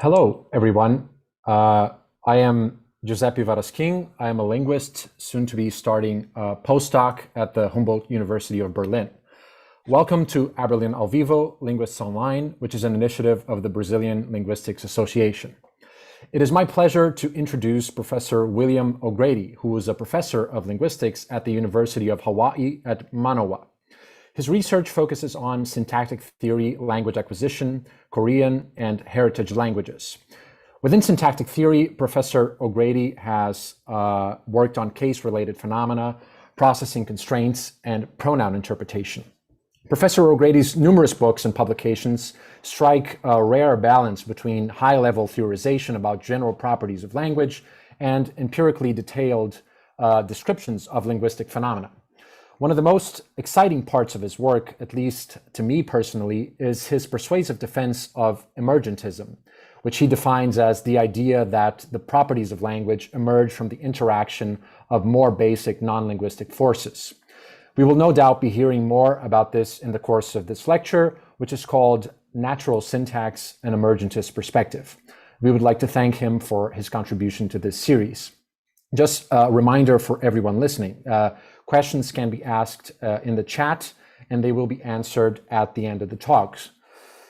Hello, everyone. I am Giuseppe Varaskin. I am a linguist, soon to be starting a postdoc at the Humboldt University of Berlin. Welcome to Aberlin ao Vivo, Linguists Online, which is an initiative of the Brazilian Linguistics Association. It is my pleasure to introduce Professor William O'Grady, who is a professor of linguistics at the University of Hawaii at Manoa. His research focuses on syntactic theory, language acquisition, Korean, and heritage languages. Within syntactic theory, Professor O'Grady has worked on case-related phenomena, processing constraints, and pronoun interpretation. Professor O'Grady's numerous books and publications strike a rare balance between high-level theorization about general properties of language and empirically detailed descriptions of linguistic phenomena. One of the most exciting parts of his work, at least to me personally, is his persuasive defense of emergentism, which he defines as the idea that the properties of language emerge from the interaction of more basic non-linguistic forces. We will no doubt be hearing more about this in the course of this lecture, which is called Natural Syntax and Emergentist Perspective. We would like to thank him for his contribution to this series. Just a reminder for everyone listening, questions can be asked in the chat and they will be answered at the end of the talks.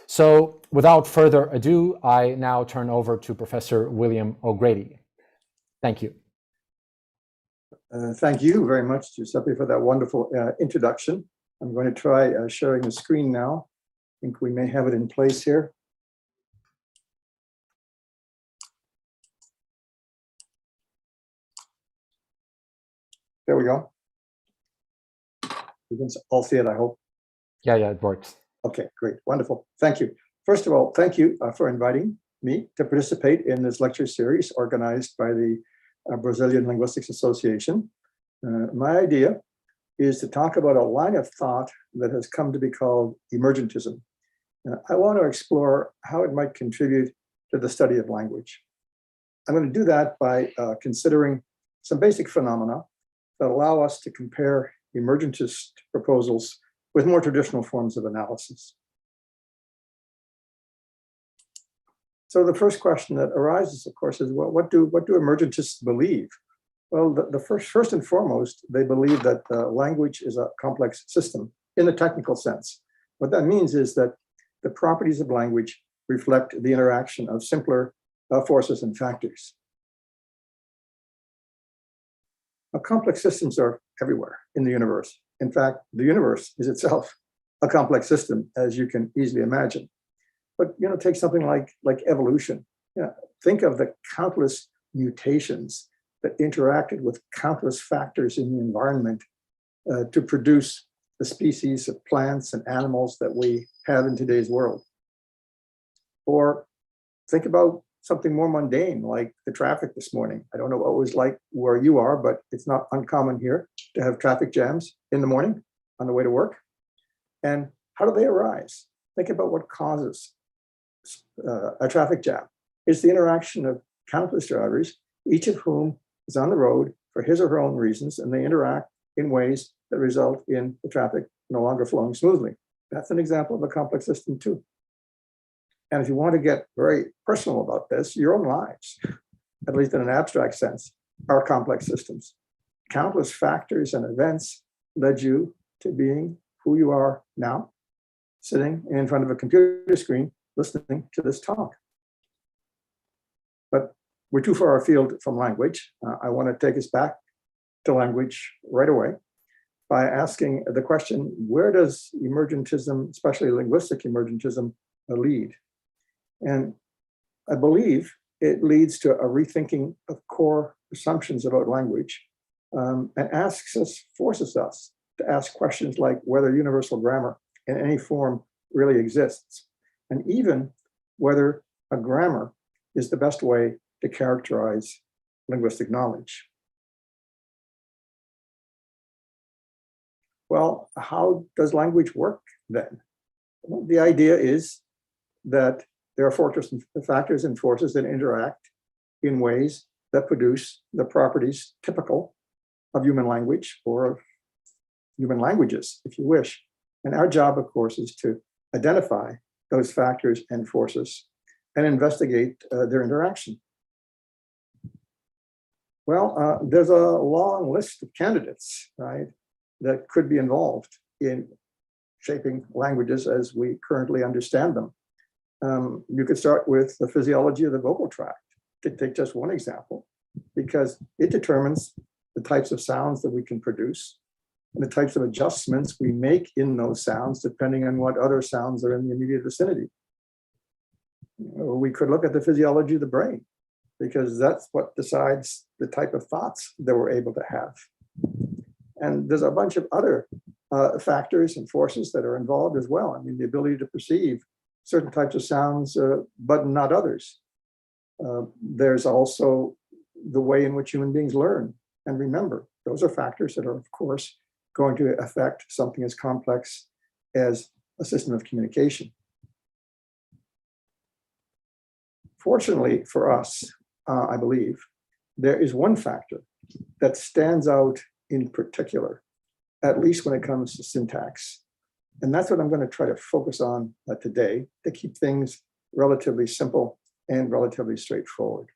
So without further ado, I now turn over to Professor William O'Grady. Thank you. Thank you very much, Giuseppe, for that wonderful introduction. I'm going to try sharing the screen now. I think we may have it in place here. There we go. You can all see it, I hope. Yeah, it works. Okay, great, wonderful. Thank you. First of all, thank you for inviting me to participate in this lecture series organized by the Brazilian Linguistics Association. My idea is to talk about a line of thought that has come to be called emergentism. I want to explore how it might contribute to the study of language. I'm going to do that by considering some basic phenomena that allow us to compare emergentist proposals with more traditional forms of analysis. So the first question that arises, of course, is what do emergentists believe? Well, the first and foremost, they believe that language is a complex system in the technical sense. What that means is that the properties of language reflect the interaction of simpler forces and factors. Now, complex systems are everywhere in the universe. In fact, the universe is itself a complex system, as you can easily imagine. But take something like evolution. Think of the countless mutations that interacted with countless factors in the environment to produce the species of plants and animals that we have in today's world. Or think about something more mundane, like the traffic this morning. I don't know what it was like where you are, but it's not uncommon here to have traffic jams in the morning on the way to work. And how do they arise? Think about what causes a traffic jam. It's the interaction of countless drivers, each of whom is on the road for his or her own reasons, and they interact in ways that result in the traffic no longer flowing smoothly. That's an example of a complex system too. And if you want to get very personal about this, your own lives, at least in an abstract sense, are complex systems. Countless factors and events led you to being who you are now, sitting in front of a computer screen, listening to this talk. But we're too far afield from language. I want to take us back to language right away by asking the question, where does emergentism, especially linguistic emergentism, lead? And I believe it leads to a rethinking of core assumptions about language and forces us to ask questions like whether universal grammar in any form really exists, and even whether a grammar is the best way to characterize linguistic knowledge. Well, how does language work then? Well, the idea is that there are factors and forces that interact in ways that produce the properties typical of human language or of human languages, if you wish. And our job, of course, is to identify those factors and forces and investigate their interaction. Well, there's a long list of candidates, right, that could be involved in shaping languages as we currently understand them. You could start with the physiology of the vocal tract, to take just one example, because it determines the types of sounds that we can produce and the types of adjustments we make in those sounds, depending on what other sounds are in the immediate vicinity. We could look at the physiology of the brain, because that's what decides the type of thoughts that we're able to have. And there's a bunch of other factors and forces that are involved as well. I mean, the ability to perceive certain types of sounds, but not others. There's also the way in which human beings learn and remember. Those are factors that are, of course, going to affect something as complex as a system of communication. Fortunately for us, I believe, there is one factor that stands out in particular, at least when it comes to syntax. And that's what I'm going to try to focus on today, to keep things relatively simple and relatively straightforward.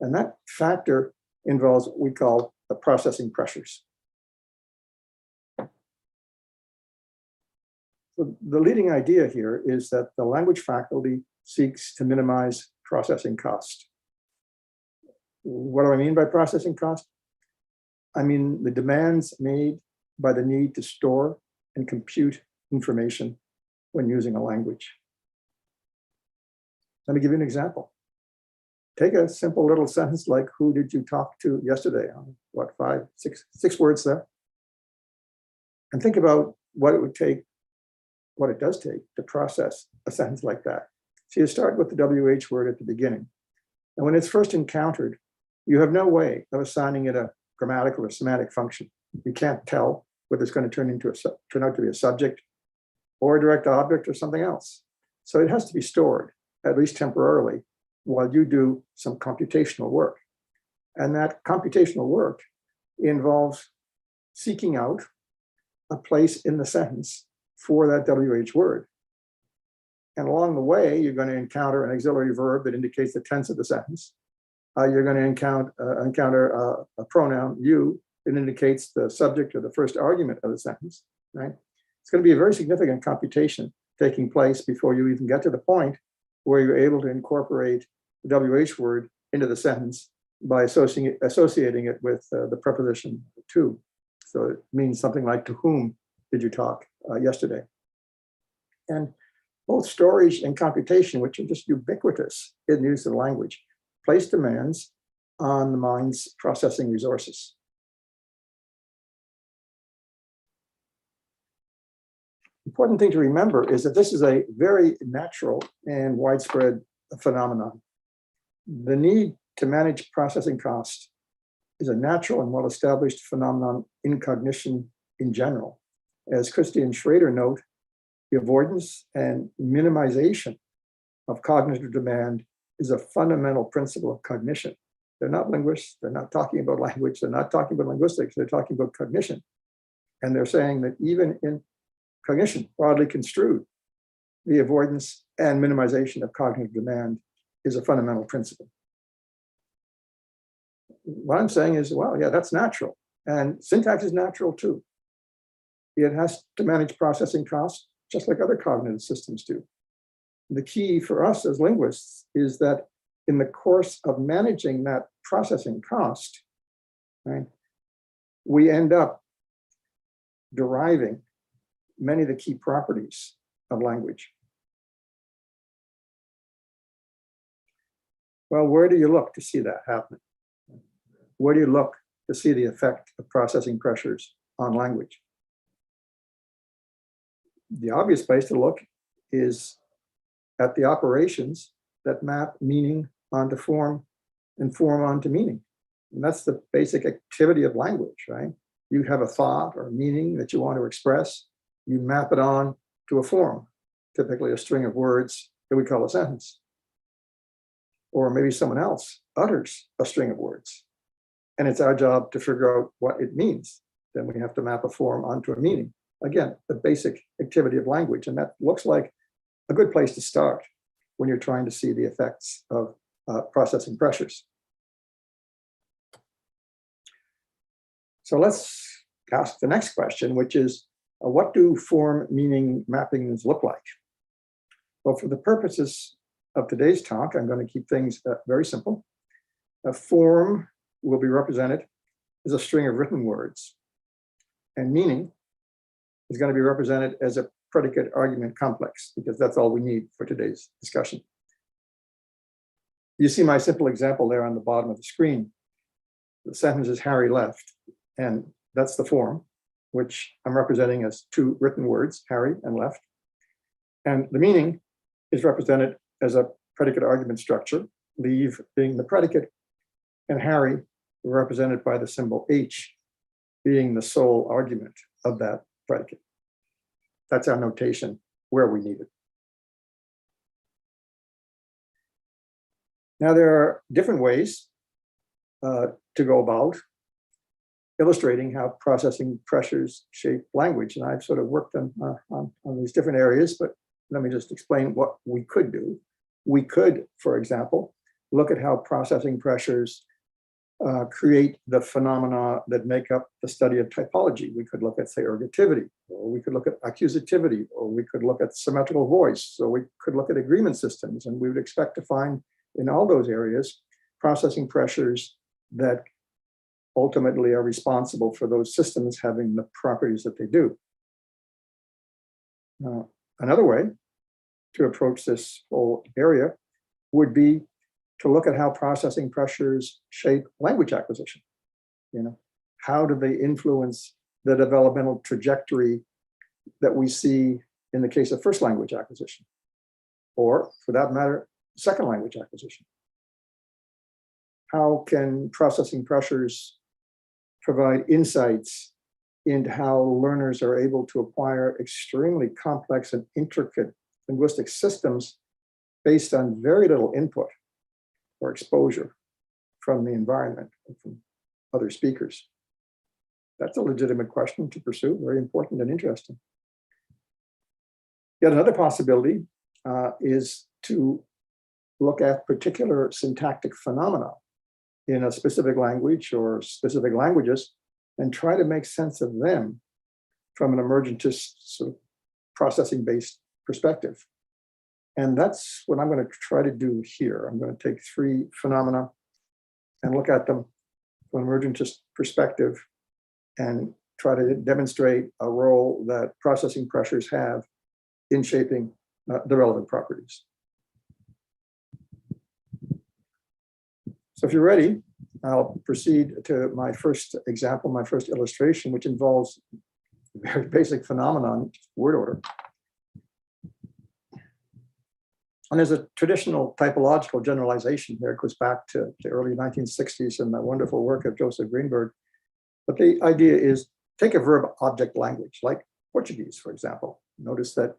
And that factor involves what we call the processing pressures. So the leading idea here is that the language faculty seeks to minimize processing cost. What do I mean by processing cost? I mean the demands made by the need to store and compute information when using a language. Let me give you an example. Take a simple little sentence like, who did you talk to yesterday? What, six words there? And think about what it would take, what it does take to process a sentence like that. So you start with the WH word at the beginning. And when it's first encountered, you have no way of assigning it a grammatical or semantic function. You can't tell whether it's going to turn out to be a subject or a direct object or something else. So it has to be stored, at least temporarily, while you do some computational work. And that computational work involves seeking out a place in the sentence for that WH word. And along the way, you're going to encounter an auxiliary verb that indicates the tense of the sentence. You're going to encounter a pronoun, you, that indicates the subject or the first argument of the sentence, right? It's going to be a very significant computation taking place before you even get to the point where you're able to incorporate the WH word into the sentence by associating it with the preposition to. So it means something like, to whom did you talk yesterday? And both storage and computation, which are just ubiquitous in the use of language, place demands on the mind's processing resources. Important thing to remember is that this is a very natural and widespread phenomenon. The need to manage processing cost is a natural and well-established phenomenon in cognition in general. As Christie and Schrader note, the avoidance and minimization of cognitive demand is a fundamental principle of cognition. They're not linguists, they're not talking about language, they're not talking about linguistics, they're talking about cognition. And they're saying that even in cognition, broadly construed, the avoidance and minimization of cognitive demand is a fundamental principle. What I'm saying is, well, yeah, that's natural. And syntax is natural too. It has to manage processing costs just like other cognitive systems do. The key for us as linguists is that in the course of managing that processing cost, right, we end up deriving many of the key properties of language. Well, where do you look to see that happening? Where do you look to see the effect of processing pressures on language? The obvious place to look is at the operations that map meaning onto form and form onto meaning. And that's the basic activity of language, right? You have a thought or a meaning that you want to express, you map it on to a form, typically a string of words that we call a sentence. Or maybe someone else utters a string of words. And it's our job to figure out what it means. Then we have to map a form onto a meaning. Again, the basic activity of language. And that looks like a good place to start. when you're trying to see the effects of processing pressures. So let's ask the next question, which is, what do form meaning mappings look like? Well, for the purposes of today's talk, I'm going to keep things very simple. A form will be represented as a string of written words, and meaning is going to be represented as a predicate argument complex, because that's all we need for today's discussion. You see my simple example there on the bottom of the screen. The sentence is Harry left, and that's the form, which I'm representing as two written words, Harry and left. And the meaning is represented as a predicate argument structure, leave being the predicate, and Harry represented by the symbol H being the sole argument of that predicate. That's our notation where we need it. Now, there are different ways to go about illustrating how processing pressures shape language. And I've sort of worked on these different areas, but let me just explain what we could do. We could, for example, look at how processing pressures create the phenomena that make up the study of typology. We could look at, say, ergativity, or we could look at accusativity, or we could look at symmetrical voice, or we could look at agreement systems, and we would expect to find in all those areas processing pressures that ultimately are responsible for those systems having the properties that they do. Another way to approach this whole area would be to look at how processing pressures shape language acquisition. How do they influence the developmental trajectory that we see in the case of first language acquisition, or for that matter, second language acquisition? How can processing pressures provide insights into how learners are able to acquire extremely complex and intricate linguistic systems based on very little input or exposure from the environment and from other speakers? That's a legitimate question to pursue, very important and interesting. Yet another possibility is to look at particular syntactic phenomena in a specific language or specific languages and try to make sense of them from an emergentist sort of processing-based perspective. And that's what I'm going to try to do here. I'm going to take three phenomena and look at them from an emergentist perspective and try to demonstrate a role that processing pressures have in shaping the relevant properties. So if you're ready, I'll proceed to my first example, my first illustration, which involves a very basic phenomenon, word order. And there's a traditional typological generalization here. It goes back to the early 1960s and the wonderful work of Joseph Greenberg. But the idea is, take a verb-object language, like Portuguese, for example. Notice that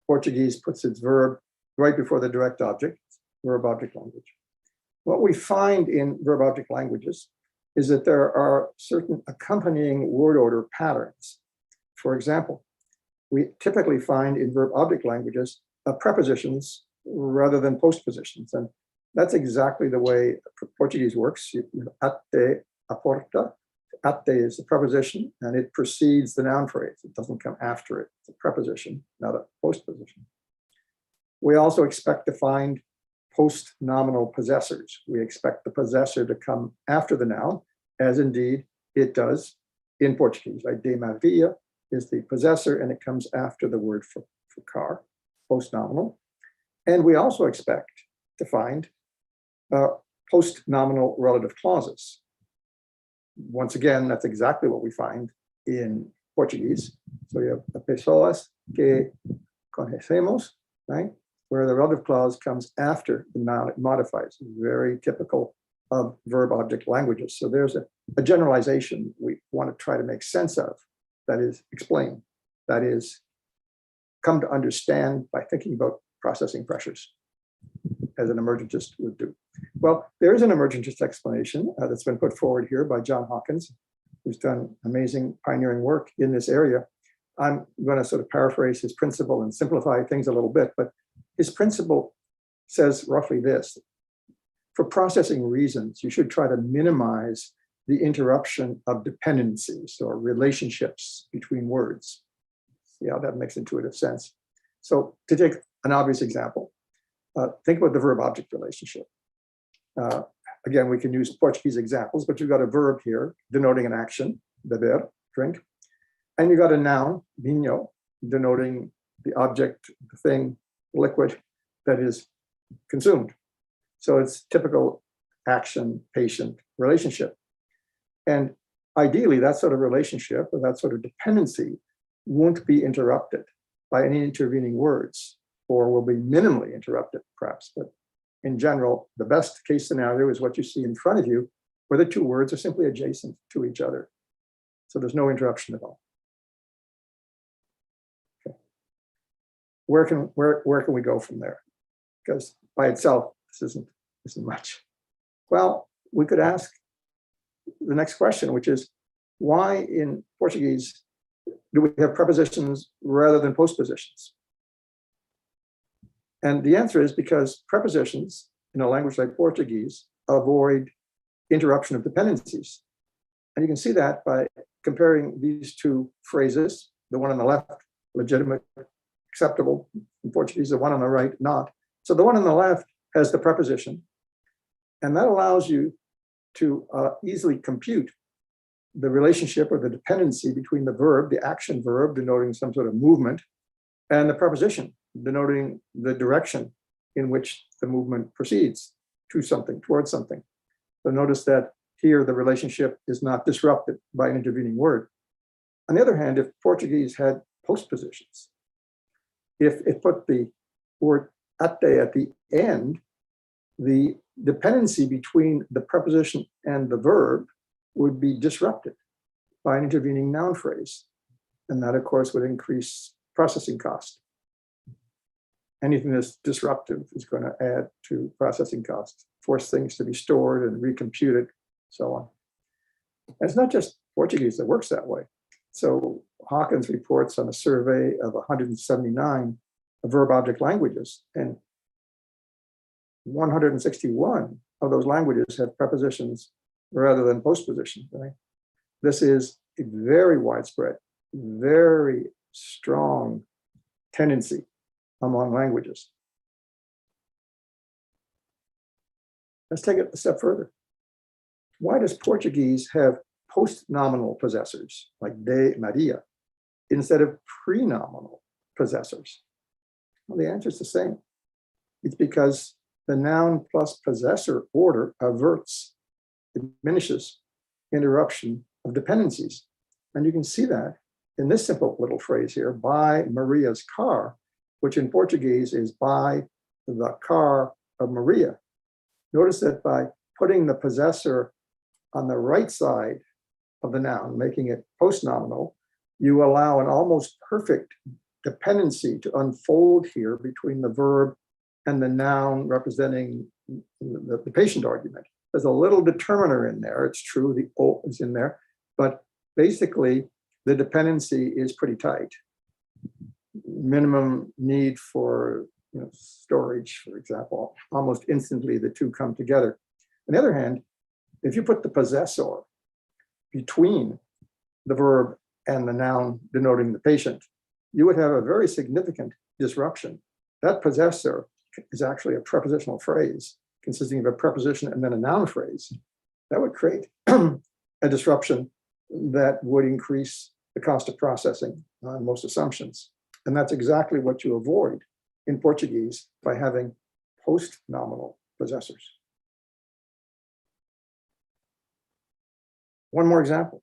Portuguese puts its verb right before the direct object, verb-object language. What we find in verb-object languages is that there are certain accompanying word order patterns. For example, we typically find in verb-object languages prepositions rather than postpositions. And that's exactly the way Portuguese works. Até a porta. Até is the preposition, and it precedes the noun phrase. It doesn't come after it. It's a preposition, not a postposition. We also expect to find post-nominal possessors. We expect the possessor to come after the noun, as indeed it does in Portuguese. Right? De maravilha is the possessor, and it comes after the word for car, post-nominal. And we also expect to find post-nominal relative clauses. Once again, that's exactly what we find in Portuguese. So you have pessoas que conhecemos, right? Where the relative clause comes after the noun, it modifies. Very typical of verb-object languages. So there's a generalization we want to try to make sense of, that is, explain, that is, come to understand by thinking about processing pressures, as an emergentist would do. Well, there is an emergentist explanation that's been put forward here by John Hawkins, who's done amazing pioneering work in this area. I'm going to sort of paraphrase his principle and simplify things a little bit, but his principle says roughly this: for processing reasons, you should try to minimize the interruption of dependencies or relationships between words. See how that makes intuitive sense? So to take an obvious example, think about the verb-object relationship. Again, we can use Portuguese examples, but you've got a verb here denoting an action, beber, drink, and you've got a noun, vinho, denoting the object, the thing, liquid that is consumed. So it's typical action, patient relationship. And ideally, that sort of relationship or that sort of dependency won't be interrupted by any intervening words, or will be minimally interrupted, perhaps. But in general, the best case scenario is what you see in front of you, where the two words are simply adjacent to each other. So there's no interruption at all. Okay. Where can we go from there? Because by itself, this isn't much. Well, we could ask the next question, which is, why in Portuguese do we have prepositions rather than postpositions? And the answer is because prepositions in a language like Portuguese avoid interruption of dependencies. And you can see that by comparing these two phrases, the one on the left, legitimate, acceptable in Portuguese, the one on the right, not. So the one on the left has the preposition, and that allows you to easily compute the relationship or the dependency between the verb, the action verb denoting some sort of movement, and the preposition denoting the direction in which the movement proceeds to something, towards something. So notice that here the relationship is not disrupted by an intervening word. On the other hand, if Portuguese had postpositions, if it put the word ate at the end, the dependency between the preposition and the verb would be disrupted by an intervening noun phrase. And that, of course, would increase processing cost. Anything that's disruptive is going to add to processing costs, force things to be stored and recomputed, so on. And it's not just Portuguese that works that way. So Hawkins reports on a survey of 179 verb-object languages, and 161 of those languages have prepositions rather than postpositions. Right? This is a very widespread, very strong tendency among languages. Let's take it a step further. Why does Portuguese have post-nominal possessors like de Maria instead of pre-nominal possessors? Well, the answer is the same. It's because the noun plus possessor order averts, diminishes interruption of dependencies. And you can see that in this simple little phrase here, by Maria's car, which in Portuguese is by the car of Maria. Notice that by putting the possessor on the right side of the noun, making it post-nominal, you allow an almost perfect dependency to unfold here between the verb and the noun representing the patient argument. There's a little determiner in there. It's true, the O is in there, but basically the dependency is pretty tight. Minimum need for storage, for example, almost instantly the two come together. On the other hand, if you put the possessor between the verb and the noun denoting the patient, you would have a very significant disruption. That possessor is actually a prepositional phrase consisting of a preposition and then a noun phrase. That would create a disruption that would increase the cost of processing on most assumptions. And that's exactly what you avoid in Portuguese by having post-nominal possessors. One more example.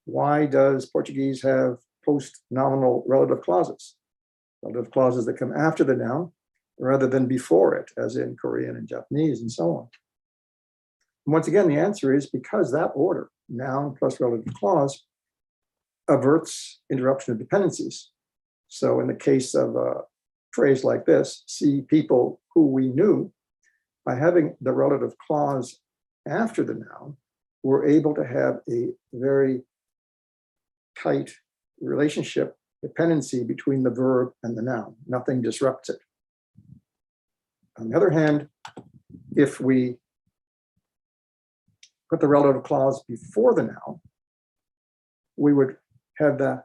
Why does Portuguese have post-nominal relative clauses? Relative clauses that come after the noun rather than before it, as in Korean and Japanese and so on. And once again, the answer is because that order, noun plus relative clause, averts interruption of dependencies. So in the case of a phrase like this, see people who we knew, by having the relative clause after the noun, we're able to have a very tight relationship, dependency between the verb and the noun. Nothing disrupts it. On the other hand, if we put the relative clause before the noun, we would have the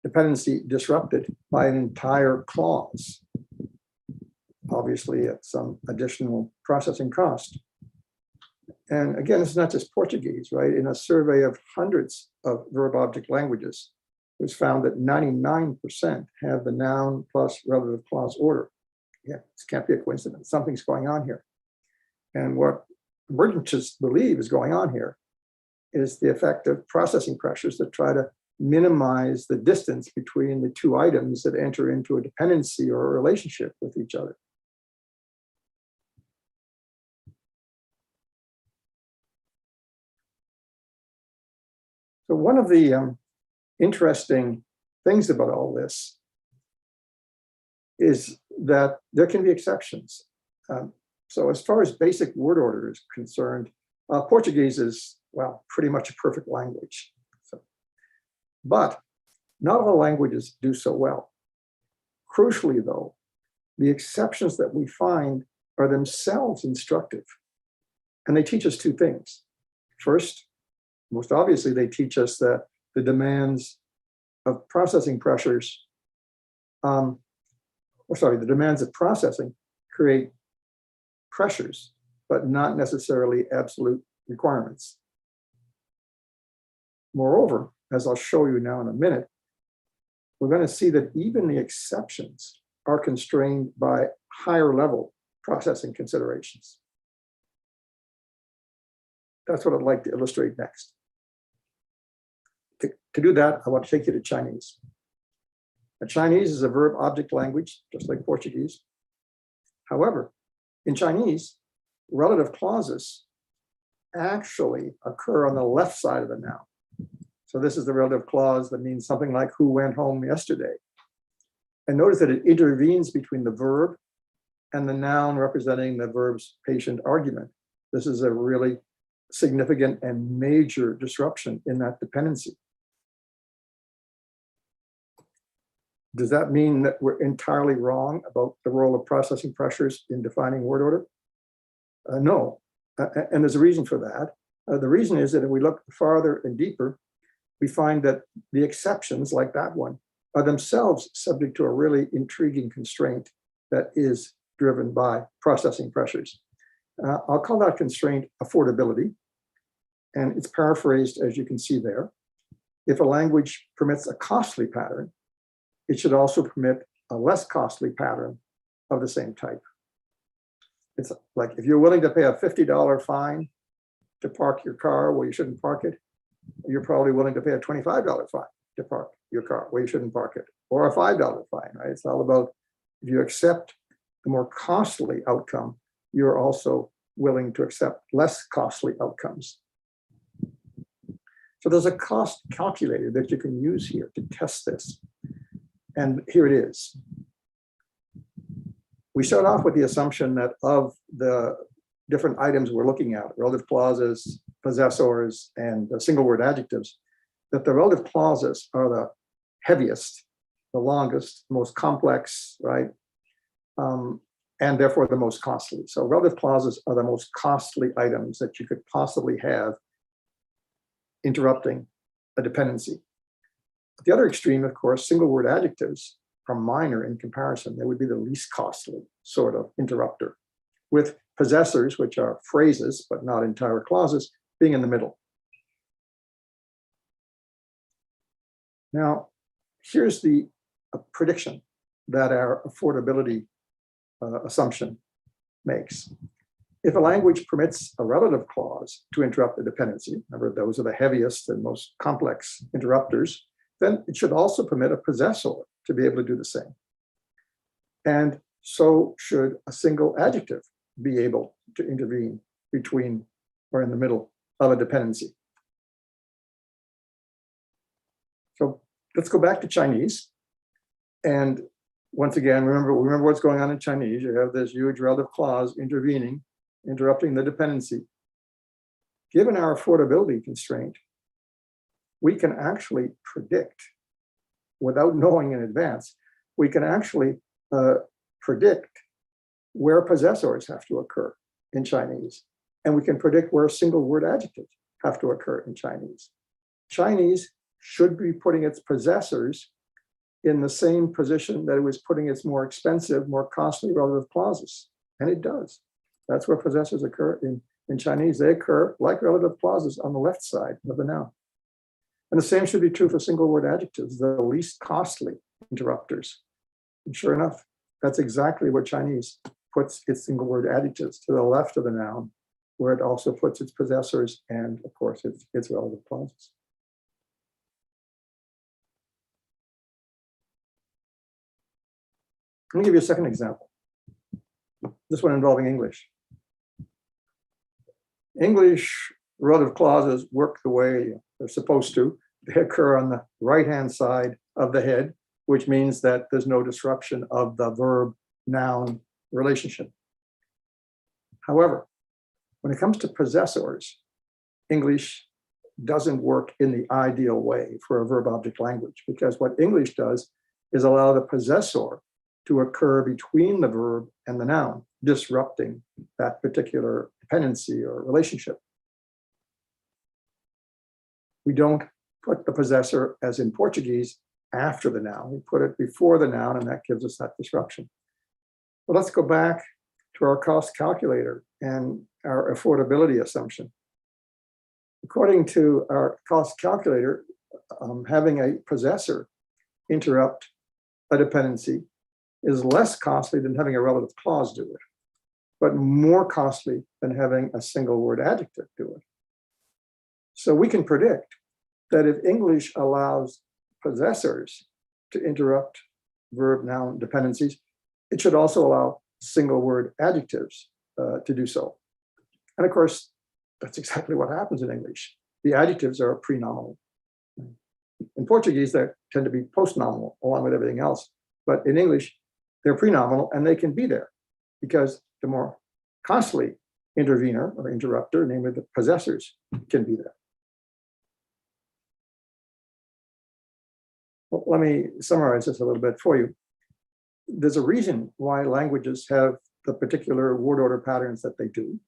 dependency disrupted by an entire clause, obviously at some additional processing cost. And again, this is not just Portuguese, right? In a survey of hundreds of verb-object languages, it was found that 99% have the noun plus relative clause order. Yeah, this can't be a coincidence. Something's going on here. And what emergentists believe is going on here is the effect of processing pressures that try to minimize the distance between the two items that enter into a dependency or a relationship with each other. So one of the interesting things about all this is that there can be exceptions. So as far as basic word order is concerned, Portuguese is, well, pretty much a perfect language. But not all languages do so well. Crucially, though, the exceptions that we find are themselves instructive. And they teach us two things. First, most obviously, they teach us that the demands of processing pressures, the demands of processing create pressures, but not necessarily absolute requirements. Moreover, as I'll show you now in a minute, we're going to see that even the exceptions are constrained by higher level processing considerations. That's what I'd like to illustrate next. To do that, I want to take you to Chinese. Now, Chinese is a verb-object language, just like Portuguese. However, in Chinese, relative clauses actually occur on the left side of the noun. So this is the relative clause that means something like who went home yesterday. And notice that it intervenes between the verb and the noun representing the verb's patient argument. This is a really significant and major disruption in that dependency. Does that mean that we're entirely wrong about the role of processing pressures in defining word order? No, and there's a reason for that. The reason is that if we look farther and deeper, we find that the exceptions, like that one, are themselves subject to a really intriguing constraint that is driven by processing pressures. I'll call that constraint affordability, and it's paraphrased as you can see there. If a language permits a costly pattern, it should also permit a less costly pattern of the same type. It's like if you're willing to pay a $50 fine to park your car where you shouldn't park it, you're probably willing to pay a $25 fine to park your car where you shouldn't park it, or a $5 fine, right? It's all about if you accept the more costly outcome, you're also willing to accept less costly outcomes. So there's a cost calculator that you can use here to test this. And here it is. We start off with the assumption that of the different items we're looking at, relative clauses, possessors, and single word adjectives, that the relative clauses are the heaviest, the longest, most complex, right? And therefore the most costly. So relative clauses are the most costly items that you could possibly have interrupting a dependency. At the other extreme, of course, single word adjectives are minor in comparison. They would be the least costly sort of interrupter, with possessors, which are phrases, but not entire clauses, being in the middle. Now, here's the prediction that our affordability assumption makes. If a language permits a relative clause to interrupt a dependency, remember those are the heaviest and most complex interrupters, then it should also permit a possessor to be able to do the same. And so should a single adjective be able to intervene between or in the middle of a dependency. So let's go back to Chinese. And once again, remember what's going on in Chinese. You have this huge relative clause intervening, interrupting the dependency. Given our affordability constraint, we can actually predict, without knowing in advance, we can actually predict where possessors have to occur in Chinese, and we can predict where single word adjectives have to occur in Chinese. Chinese should be putting its possessors in the same position that it was putting its more expensive, more costly relative clauses, and it does. That's where possessors occur in Chinese. They occur like relative clauses on the left side of the noun. And the same should be true for single word adjectives, the least costly interrupters. And sure enough, that's exactly where Chinese puts its single word adjectives, to the left of the noun, where it also puts its possessors and, of course, its relative clauses. Let me give you a second example. This one involving English. English relative clauses work the way they're supposed to. They occur on the right-hand side of the head, which means that there's no disruption of the verb-noun relationship. However, when it comes to possessors, English doesn't work in the ideal way for a verb-object language, because what English does is allow the possessor to occur between the verb and the noun, disrupting that particular dependency or relationship. We don't put the possessor, as in Portuguese, after the noun. We put it before the noun, and that gives us that disruption. But let's go back to our cost calculator and our affordability assumption. According to our cost calculator, having a possessor interrupt a dependency is less costly than having a relative clause do it, but more costly than having a single word adjective do it. So we can predict that if English allows possessors to interrupt verb-noun dependencies, it should also allow single word adjectives to do so. And of course, that's exactly what happens in English. The adjectives are pre-nominal. In Portuguese, they tend to be post-nominal along with everything else. But in English, they're pre-nominal, and they can be there because the more costly intervener or interrupter, namely the possessors, can be there. Well, let me summarize this a little bit for you. There's a reason why languages have the particular word order patterns that they do.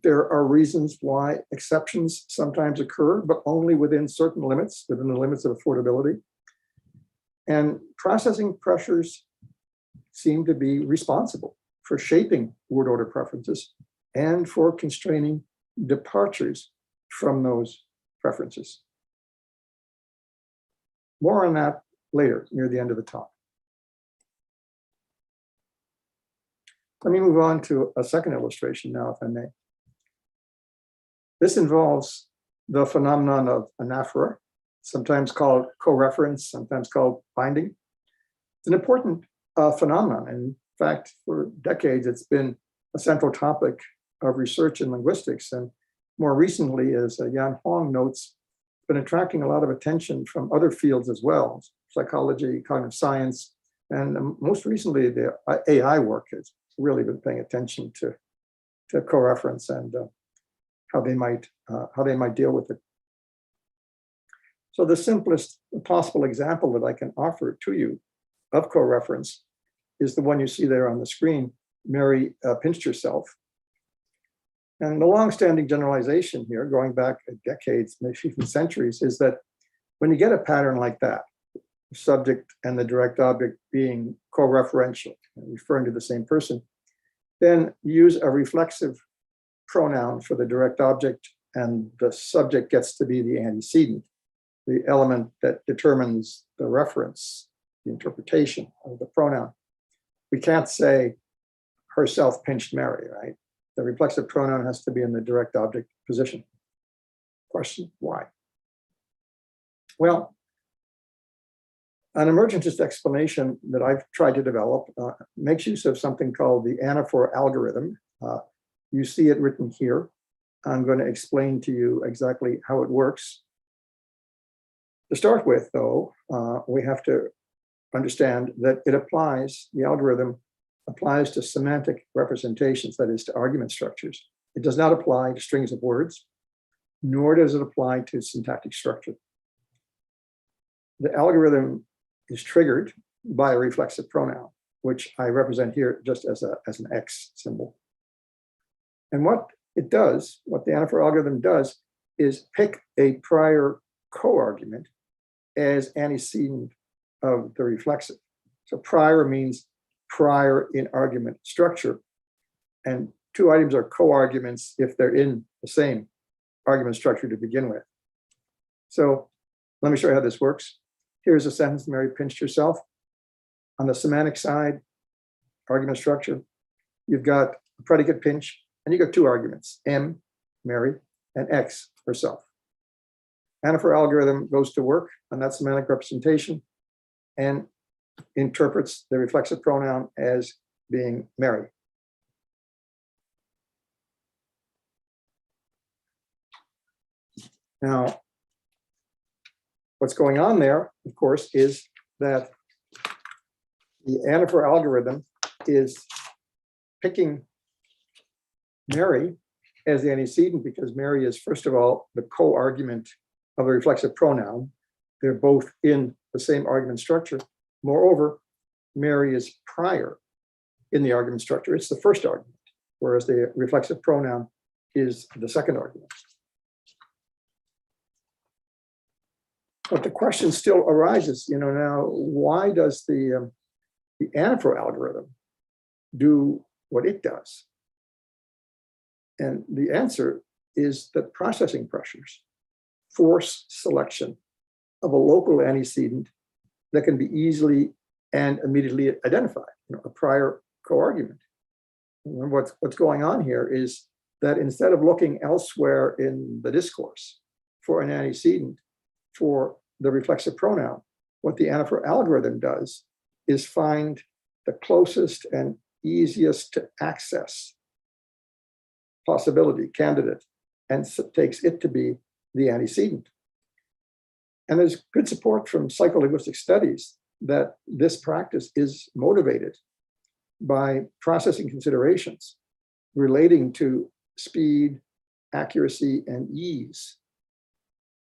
There are reasons why exceptions sometimes occur, but only within certain limits, within the limits of affordability. And processing pressures seem to be responsible for shaping word order preferences and for constraining departures from those preferences. More on that later, near the end of the talk. Let me move on to a second illustration now, if I may. This involves the phenomenon of anaphora, sometimes called co-reference, sometimes called binding. It's an important phenomenon. In fact, for decades, it's been a central topic of research in linguistics. And more recently, as Yan Huang notes, it's been attracting a lot of attention from other fields as well, psychology, cognitive science, and most recently, the AI work has really been paying attention to co-reference and how they might deal with it. So the simplest possible example that I can offer to you of co-reference is the one you see there on the screen. Mary pinched herself. And the long-standing generalization here, going back decades, maybe even centuries, is that when you get a pattern like that, the subject and the direct object being co-referential, referring to the same person, then use a reflexive pronoun for the direct object, and the subject gets to be the antecedent, the element that determines the reference, the interpretation of the pronoun. We can't say herself pinched Mary, right? The reflexive pronoun has to be in the direct object position. Question, why? Well, an emergentist explanation that I've tried to develop makes use of something called the Anaphor Algorithm. You see it written here. I'm going to explain to you exactly how it works. To start with, though, we have to understand that the algorithm applies to semantic representations, that is, to argument structures. It does not apply to strings of words, nor does it apply to syntactic structure. The algorithm is triggered by a reflexive pronoun. which I represent here just as an X symbol. And what it does, what the Anaphor algorithm does, is pick a prior co-argument as antecedent of the reflexive. So prior means prior in argument structure. And two items are co-arguments if they're in the same argument structure to begin with. So let me show you how this works. Here's a sentence: Mary pinched herself. On the semantic side, argument structure, you've got a predicate pinch, and you got two arguments, M, Mary, and X, herself. Anaphor algorithm goes to work on that semantic representation and interprets the reflexive pronoun as being Mary. Now, what's going on there, of course, is that the Anaphor algorithm is picking Mary as the antecedent because Mary is, first of all, the co-argument of a reflexive pronoun. They're both in the same argument structure. Moreover, Mary is prior in the argument structure. It's the first argument, whereas the reflexive pronoun is the second argument. But the question still arises, now, why does the Anaphor algorithm do what it does? And the answer is that processing pressures force selection of a local antecedent that can be easily and immediately identified, a prior co-argument. What's going on here is that instead of looking elsewhere in the discourse for an antecedent for the reflexive pronoun, what the Anaphor algorithm does is find the closest and easiest to access possibility, candidate, and takes it to be the antecedent. And there's good support from psycholinguistic studies that this practice is motivated by processing considerations relating to speed, accuracy, and ease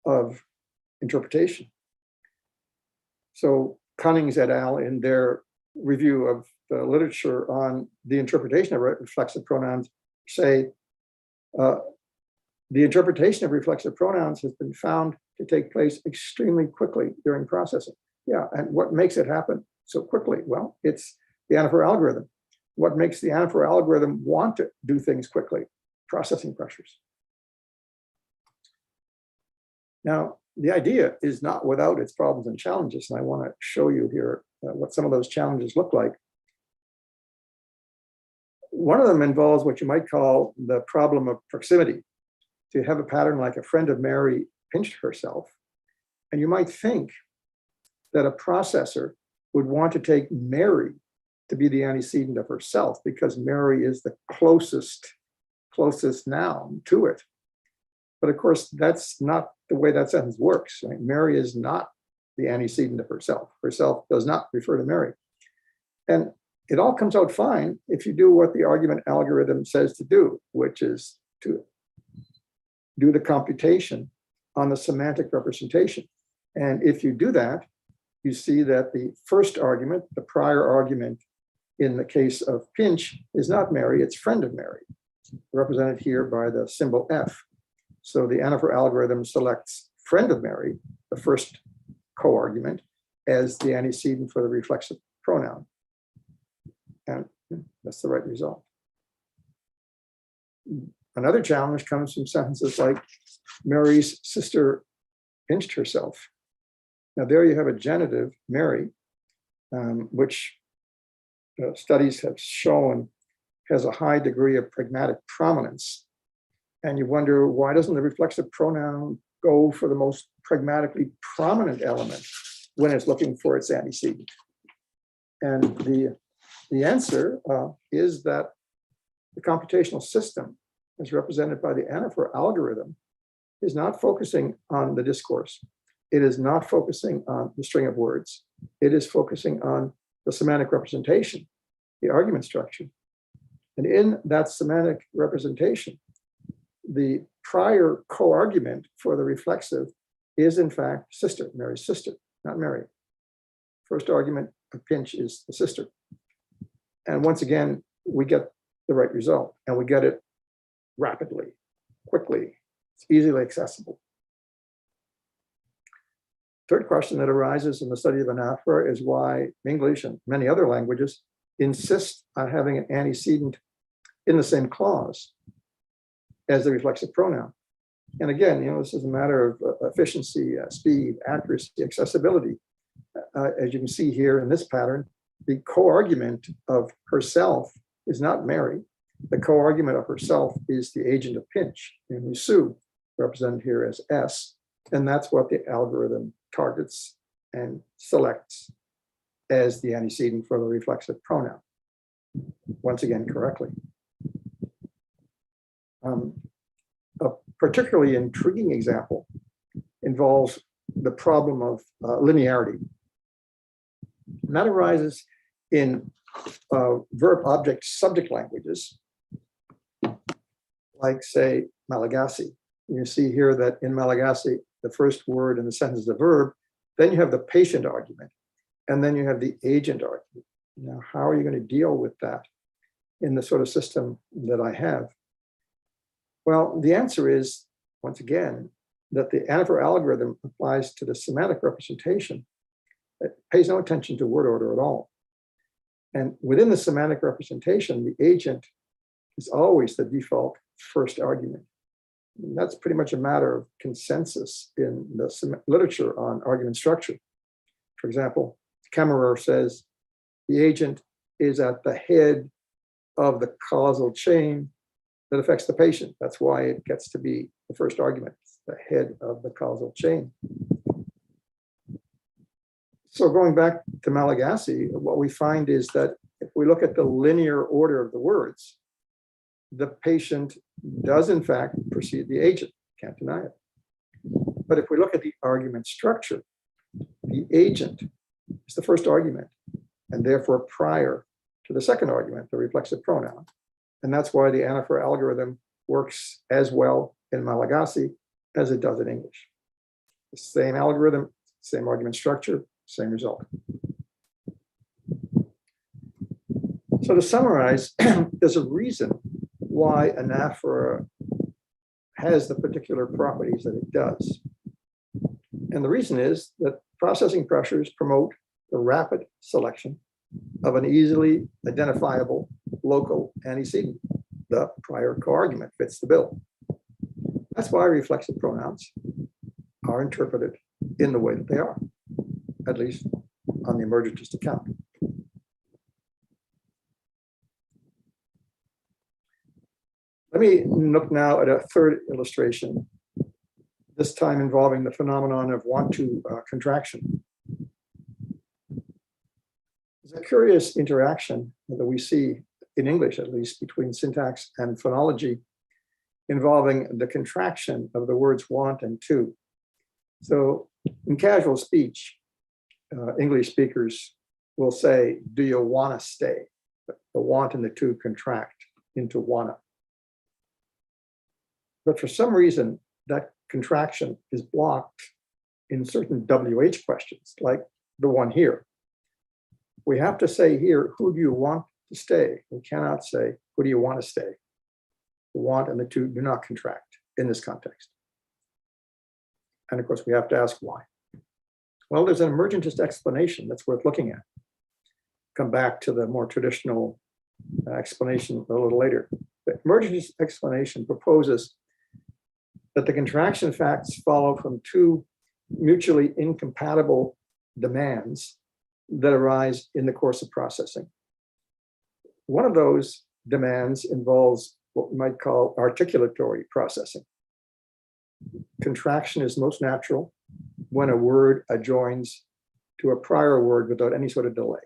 of interpretation. So Cunnings et al. In their review of the literature on the interpretation of reflexive pronouns say the interpretation of reflexive pronouns has been found to take place extremely quickly during processing. Yeah, and what makes it happen so quickly? Well, it's the Anaphor algorithm. What makes the Anaphor algorithm want to do things quickly? Processing pressures. Now, the idea is not without its problems and challenges, and I want to show you here what some of those challenges look like. One of them involves what you might call the problem of proximity. To have a pattern like a friend of Mary pinched herself, and you might think that a processor would want to take Mary to be the antecedent of herself because Mary is the closest noun to it. But of course, that's not the way that sentence works. Right? Mary is not the antecedent of herself. Herself does not refer to Mary. And it all comes out fine if you do what the argument algorithm says to do, which is to do the computation on the semantic representation. And if you do that, you see that the first argument, the prior argument in the case of pinch, is not Mary, it's friend of Mary, represented here by the symbol F. So the Anaphor algorithm selects friend of Mary, the first co-argument, as the antecedent for the reflexive pronoun. And that's the right result. Another challenge comes from sentences like Mary's sister pinched herself. Now there you have a genitive, Mary, which studies have shown has a high degree of pragmatic prominence. And you wonder, why doesn't the reflexive pronoun go for the most pragmatically prominent element when it's looking for its antecedent? And the answer is that the computational system, as represented by the Anaphor algorithm, is not focusing on the discourse. It is not focusing on the string of words. It is focusing on the semantic representation, the argument structure. And in that semantic representation, the prior co-argument for the reflexive is in fact sister, Mary's sister, not Mary. First argument of pinch is the sister. And once again, we get the right result, and we get it rapidly, quickly. It's easily accessible. Third question that arises in the study of anaphora is why English and many other languages insist on having an antecedent in the same clause as the reflexive pronoun. And again, this is a matter of efficiency, speed, accuracy, accessibility. As you can see here in this pattern, the co-argument of herself is not Mary. The co-argument of herself is the agent of pinch, namely Sue, represented here as S. And that's what the algorithm targets and selects as the antecedent for the reflexive pronoun. Once again, correctly. A particularly intriguing example involves the problem of linearity. And that arises in verb-object-subject languages, like, say, Malagasy. You see here that in Malagasy, the first word in the sentence is a verb, then you have the patient argument, and then you have the agent argument. Now, how are you going to deal with that in the sort of system that I have? Well, the answer is, once again, that the Anaphor algorithm applies to the semantic representation. It pays no attention to word order at all. And within the semantic representation, the agent is always the default first argument. And that's pretty much a matter of consensus in the literature on argument structure. For example, Kammerer says the agent is at the head of the causal chain that affects the patient. That's why it gets to be the first argument, the head of the causal chain. So going back to Malagasy, what we find is that if we look at the linear order of the words, the patient does in fact precede the agent, can't deny it. But if we look at the argument structure, the agent is the first argument, and therefore prior to the second argument, the reflexive pronoun. And that's why the Anaphor algorithm works as well in Malagasy as it does in English. The same algorithm, same argument structure, same result. So to summarize, there's a reason why Anaphor has the particular properties that it does. And the reason is that processing pressures promote the rapid selection of an easily identifiable local antecedent. The prior co-argument fits the bill. That's why reflexive pronouns are interpreted in the way that they are, at least on the emergentist account. Let me look now at a third illustration, this time involving the phenomenon of want-to contraction. There's a curious interaction that we see in English, at least, between syntax and phonology involving the contraction of the words want and to. So in casual speech, English speakers will say, do you want to stay? The want and the to contract into wanna. But for some reason, that contraction is blocked in certain WH questions, like the one here. We have to say here, who do you want to stay? We cannot say, who do you want to stay? The want and the to do not contract in this context. And of course, we have to ask why. Well, there's an emergentist explanation that's worth looking at. Come back to the more traditional explanation a little later. The emergentist explanation proposes that the contraction facts follow from two mutually incompatible demands that arise in the course of processing. One of those demands involves what we might call articulatory processing. Contraction is most natural when a word adjoins to a prior word without any sort of delay.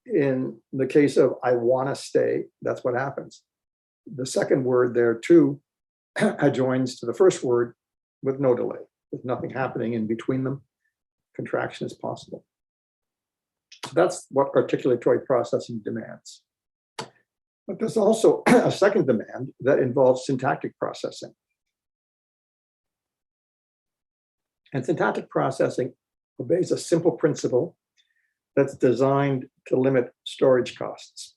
In the case of I want to stay, that's what happens. The second word there, too, adjoins to the first word with no delay. There's nothing happening in between them. Contraction is possible. So that's what articulatory processing demands. But there's also a second demand that involves syntactic processing. And syntactic processing obeys a simple principle that's designed to limit storage costs.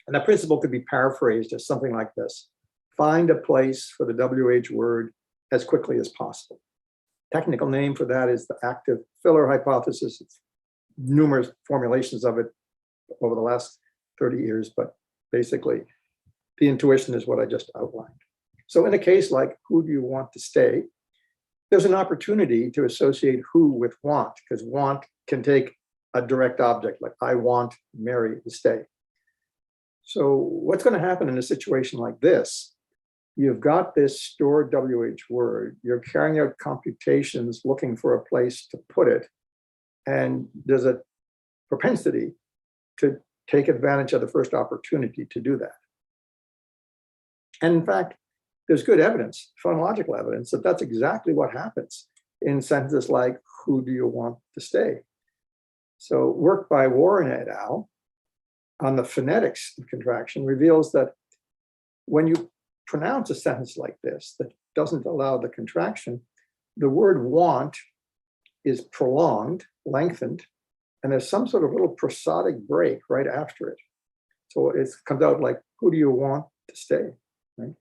And that principle could be paraphrased as something like this: find a place for the WH word as quickly as possible. Technical name for that is the active filler hypothesis. It's numerous formulations of it over the last 30 years, but basically the intuition is what I just outlined. So in a case like who do you want to stay, there's an opportunity to associate who with want, because want can take a direct object, like I want Mary to stay. So what's going to happen in a situation like this? You've got this stored WH word, you're carrying out computations looking for a place to put it, and there's a propensity to take advantage of the first opportunity to do that. And in fact, there's good evidence, phonological evidence, that that's exactly what happens in sentences like, who do you want to stay? So work by Warren et al. On the phonetics of contraction reveals that when you pronounce a sentence like this that doesn't allow the contraction, the word want is prolonged, lengthened, and there's some sort of little prosodic break right after it. So it comes out like, who do you want to stay? Right?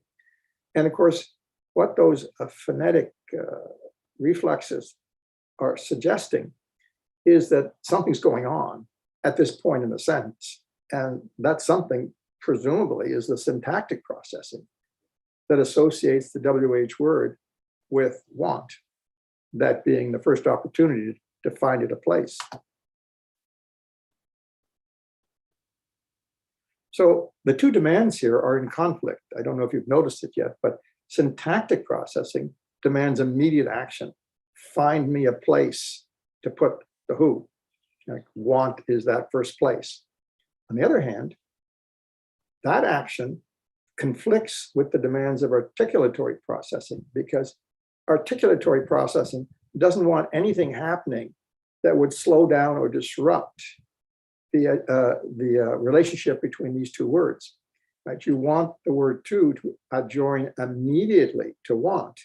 And of course, what those phonetic reflexes are suggesting is that something's going on at this point in the sentence. And that something, presumably, is the syntactic processing that associates the WH word with want, that being the first opportunity to find it a place. So the two demands here are in conflict. I don't know if you've noticed it yet, but syntactic processing demands immediate action. Find me a place to put the who. Like want is that first place. On the other hand, that action conflicts with the demands of articulatory processing, because articulatory processing doesn't want anything happening that would slow down or disrupt the relationship between these two words. Right? You want the word to adjoin immediately to want.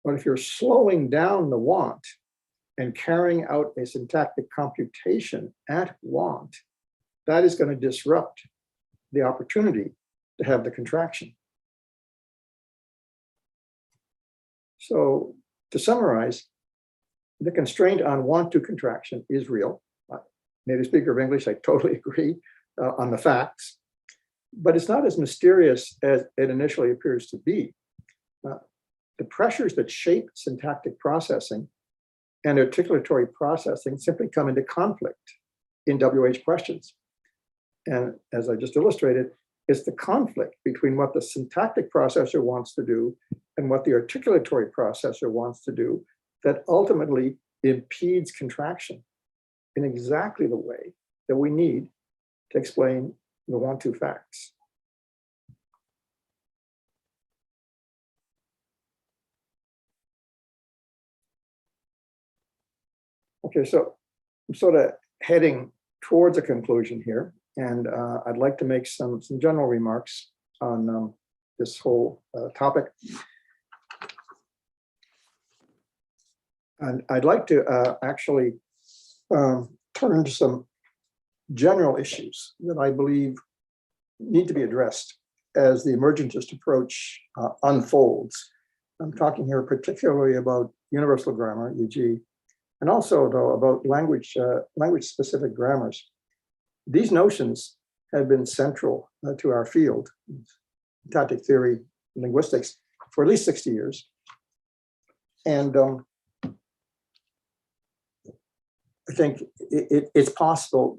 But if you're slowing down the want and carrying out a syntactic computation at want, that is going to disrupt the opportunity to have the contraction. So to summarize, the constraint on want to contraction is real. Native speaker of English, I totally agree on the facts, but it's not as mysterious as it initially appears to be. The pressures that shape syntactic processing and articulatory processing simply come into conflict in WH questions. And as I just illustrated, it's the conflict between what the syntactic processor wants to do and what the articulatory processor wants to do that ultimately impedes contraction in exactly the way that we need to explain the want-to facts. Okay, so I'm sort of heading towards a conclusion here, and I'd like to make some general remarks on this whole topic. And I'd like to actually turn to some general issues that I believe need to be addressed as the emergentist approach unfolds. I'm talking here particularly about universal grammar, e.g., and also, though, about language-specific grammars. These notions have been central to our field, syntactic theory, linguistics, for at least 60 years. And I think it's possible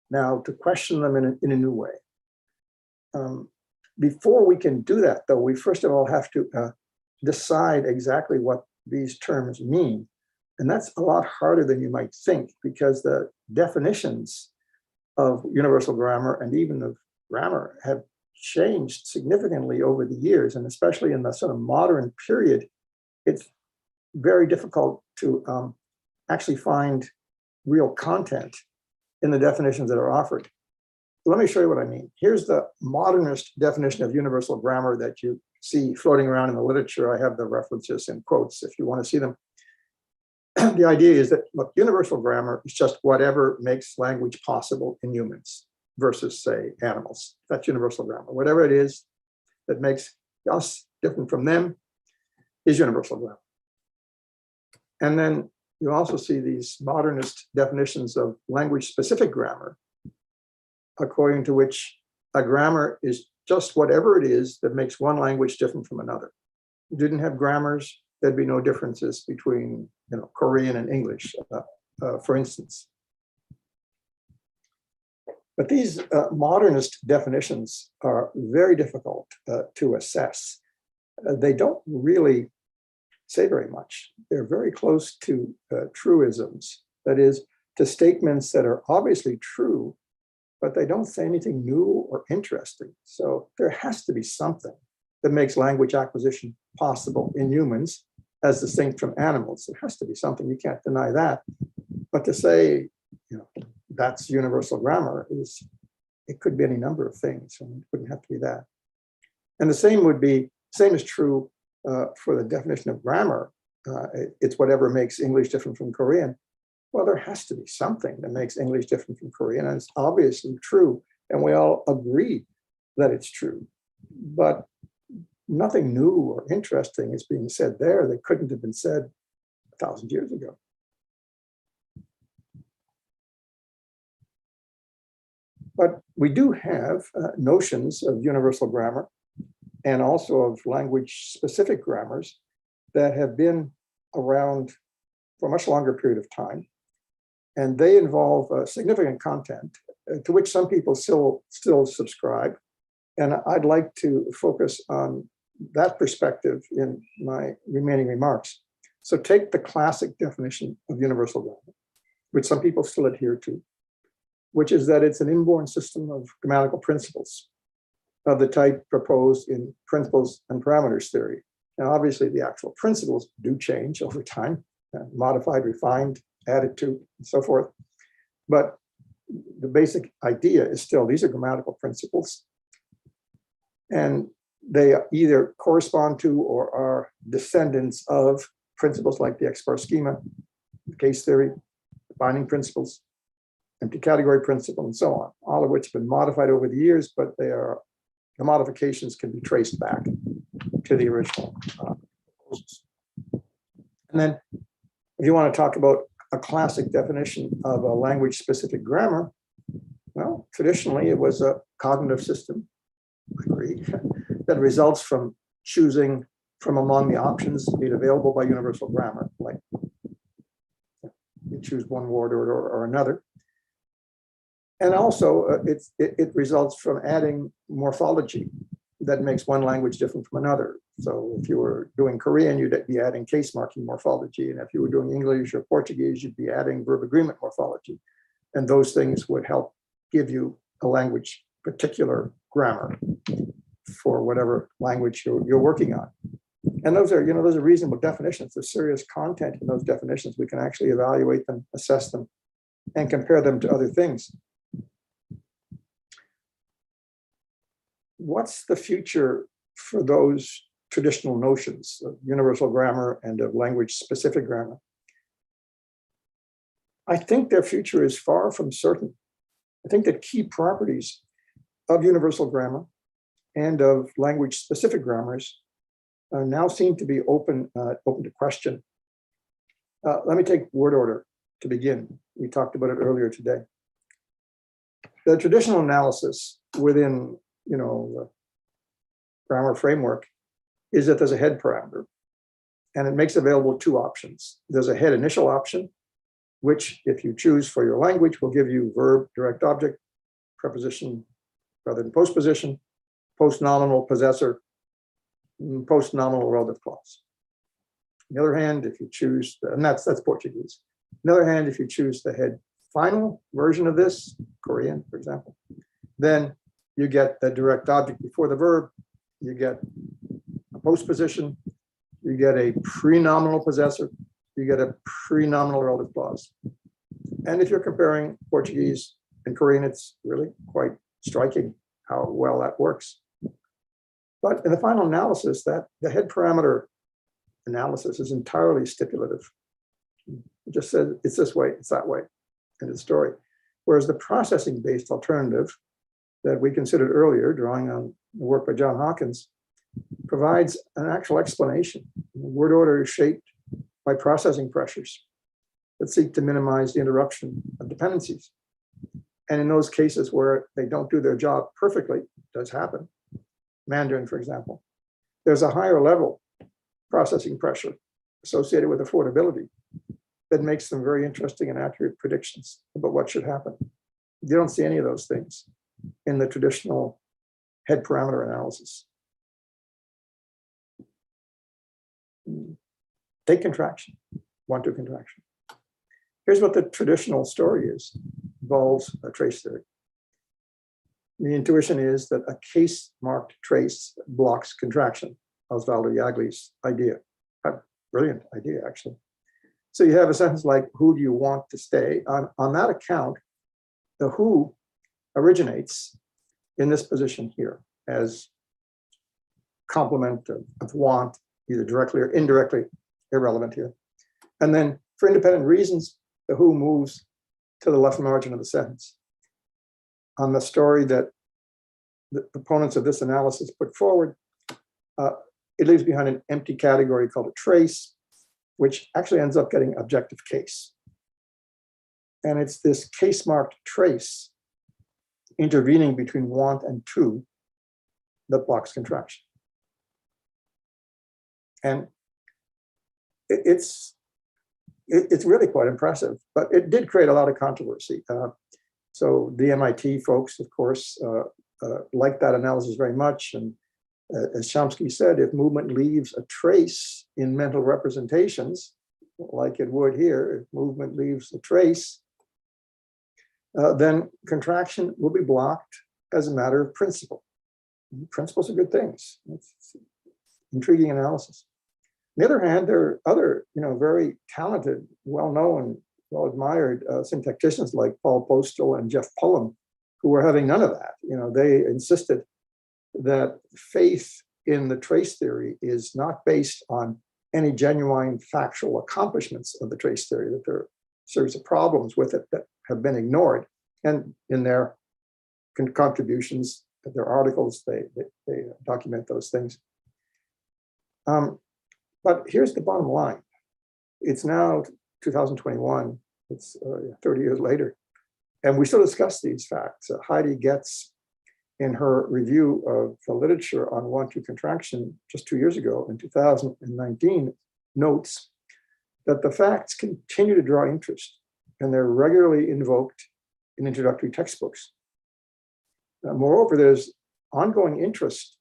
now to question them in a new way. Before we can do that, though, we first of all have to decide exactly what these terms mean. And that's a lot harder than you might think, because the definitions of universal grammar and even of grammar have changed significantly over the years. And especially in the sort of modern period, it's very difficult to actually find real content in the definitions that are offered. Let me show you what I mean. Here's the modernist definition of universal grammar that you see floating around in the literature. I have the references in quotes if you want to see them. the idea is that, look, universal grammar is just whatever makes language possible in humans versus, say, animals. That's universal grammar. Whatever it is that makes us different from them is universal grammar. And then you also see these modernist definitions of language-specific grammar, according to which a grammar is just whatever it is that makes one language different from another. You didn't have grammars, there'd be no differences between, Korean and English, for instance. But these modernist definitions are very difficult to assess. They don't really say very much. They're very close to truisms, that is, to statements that are obviously true, but they don't say anything new or interesting. So there has to be something that makes language acquisition possible in humans as distinct from animals. There has to be something, you can't deny that. But to say, that's universal grammar it could be any number of things, and it wouldn't have to be that. And the same is true for the definition of grammar. It's whatever makes English different from Korean. Well, there has to be something that makes English different from Korean, and it's obviously true, and we all agree that it's true. But nothing new or interesting is being said there that couldn't have been said 1,000 years ago. But we do have notions of universal grammar and also of language-specific grammars that have been around for a much longer period of time. And they involve significant content to which some people still subscribe. And I'd like to focus on that perspective in my remaining remarks. So take the classic definition of universal grammar, which some people still adhere to, which is that it's an inborn system of grammatical principles of the type proposed in principles and parameters theory. Now, obviously, the actual principles do change over time, modified, refined, added to, and so forth. But the basic idea is still, these are grammatical principles. And they either correspond to or are descendants of principles like the X-bar schema, the case theory, the binding principles, empty category principle, and so on, all of which have been modified over the years, but the modifications can be traced back to the original proposals. And then if you want to talk about a classic definition of a language-specific grammar, well, traditionally it was a cognitive system, I agree, that results from choosing from among the options made available by universal grammar, like you choose one word or another. And also it results from adding morphology that makes one language different from another. So if you were doing Korean, you'd be adding case marking morphology. And if you were doing English or Portuguese, you'd be adding verb agreement morphology. And those things would help give you a language particular grammar for whatever language you're working on. And those are reasonable definitions. There's serious content in those definitions. We can actually evaluate them, assess them, and compare them to other things. What's the future for those traditional notions of universal grammar and of language-specific grammar? I think their future is far from certain. I think that key properties of universal grammar and of language-specific grammars now seem to be open to question. Let me take word order to begin. We talked about it earlier today. The traditional analysis within the grammar framework is that there's a head parameter, and it makes available two options. There's a head initial option, which if you choose for your language will give you verb, direct object, preposition rather than postposition, post-nominal possessor, post-nominal relative clause. On the other hand, if you choose, and that's Portuguese. On the other hand, if you choose the head final version of this, Korean, for example, then you get the direct object before the verb, you get a postposition, you get a pre-nominal possessor, you get a pre-nominal relative clause. And if you're comparing Portuguese and Korean, it's really quite striking how well that works. But in the final analysis, that the head parameter analysis is entirely stipulative. It just says it's this way, it's that way, in the story. Whereas the processing-based alternative that we considered earlier, drawing on the work by John Hawkins, provides an actual explanation. Word order is shaped by processing pressures that seek to minimize the interruption of dependencies. And in those cases where they don't do their job perfectly, it does happen, Mandarin, for example, there's a higher level processing pressure associated with affordability that makes them very interesting and accurate predictions about what should happen. You don't see any of those things in the traditional head parameter analysis. Take contraction, one-two contraction. Here's what the traditional story is. Involves a trace theory. The intuition is that a case-marked trace blocks contraction. Osvaldo Yagli's idea. A brilliant idea, actually. So you have a sentence like, who do you want to stay? On that account, the who originates in this position here as complement of want, either directly or indirectly, irrelevant here. And then for independent reasons, the who moves to the left margin of the sentence. On the story that the opponents of this analysis put forward, it leaves behind an empty category called a trace, which actually ends up getting objective case. And it's this case-marked trace intervening between want and to that blocks contraction. And it's really quite impressive, but it did create a lot of controversy. So the MIT folks, of course, liked that analysis very much. And as Chomsky said, if movement leaves a trace in mental representations, like it would here, if movement leaves a trace, then contraction will be blocked as a matter of principle. Principles are good things. It's intriguing analysis. On the other hand, there are other, very talented, well-known, well-admired syntacticians like Paul Postel and Jeff Pullum, who were having none of that. They insisted that faith in the trace theory is not based on any genuine factual accomplishments of the trace theory, that there are a series of problems with it that have been ignored. And in their contributions, their articles, they document those things. But here's the bottom line. It's now 2021, it's 30 years later, and we still discuss these facts. Heidi Getz, in her review of the literature on one-two contraction just 2 years ago, in 2019, notes that the facts continue to draw interest, and they're regularly invoked in introductory textbooks. Moreover, there's ongoing interest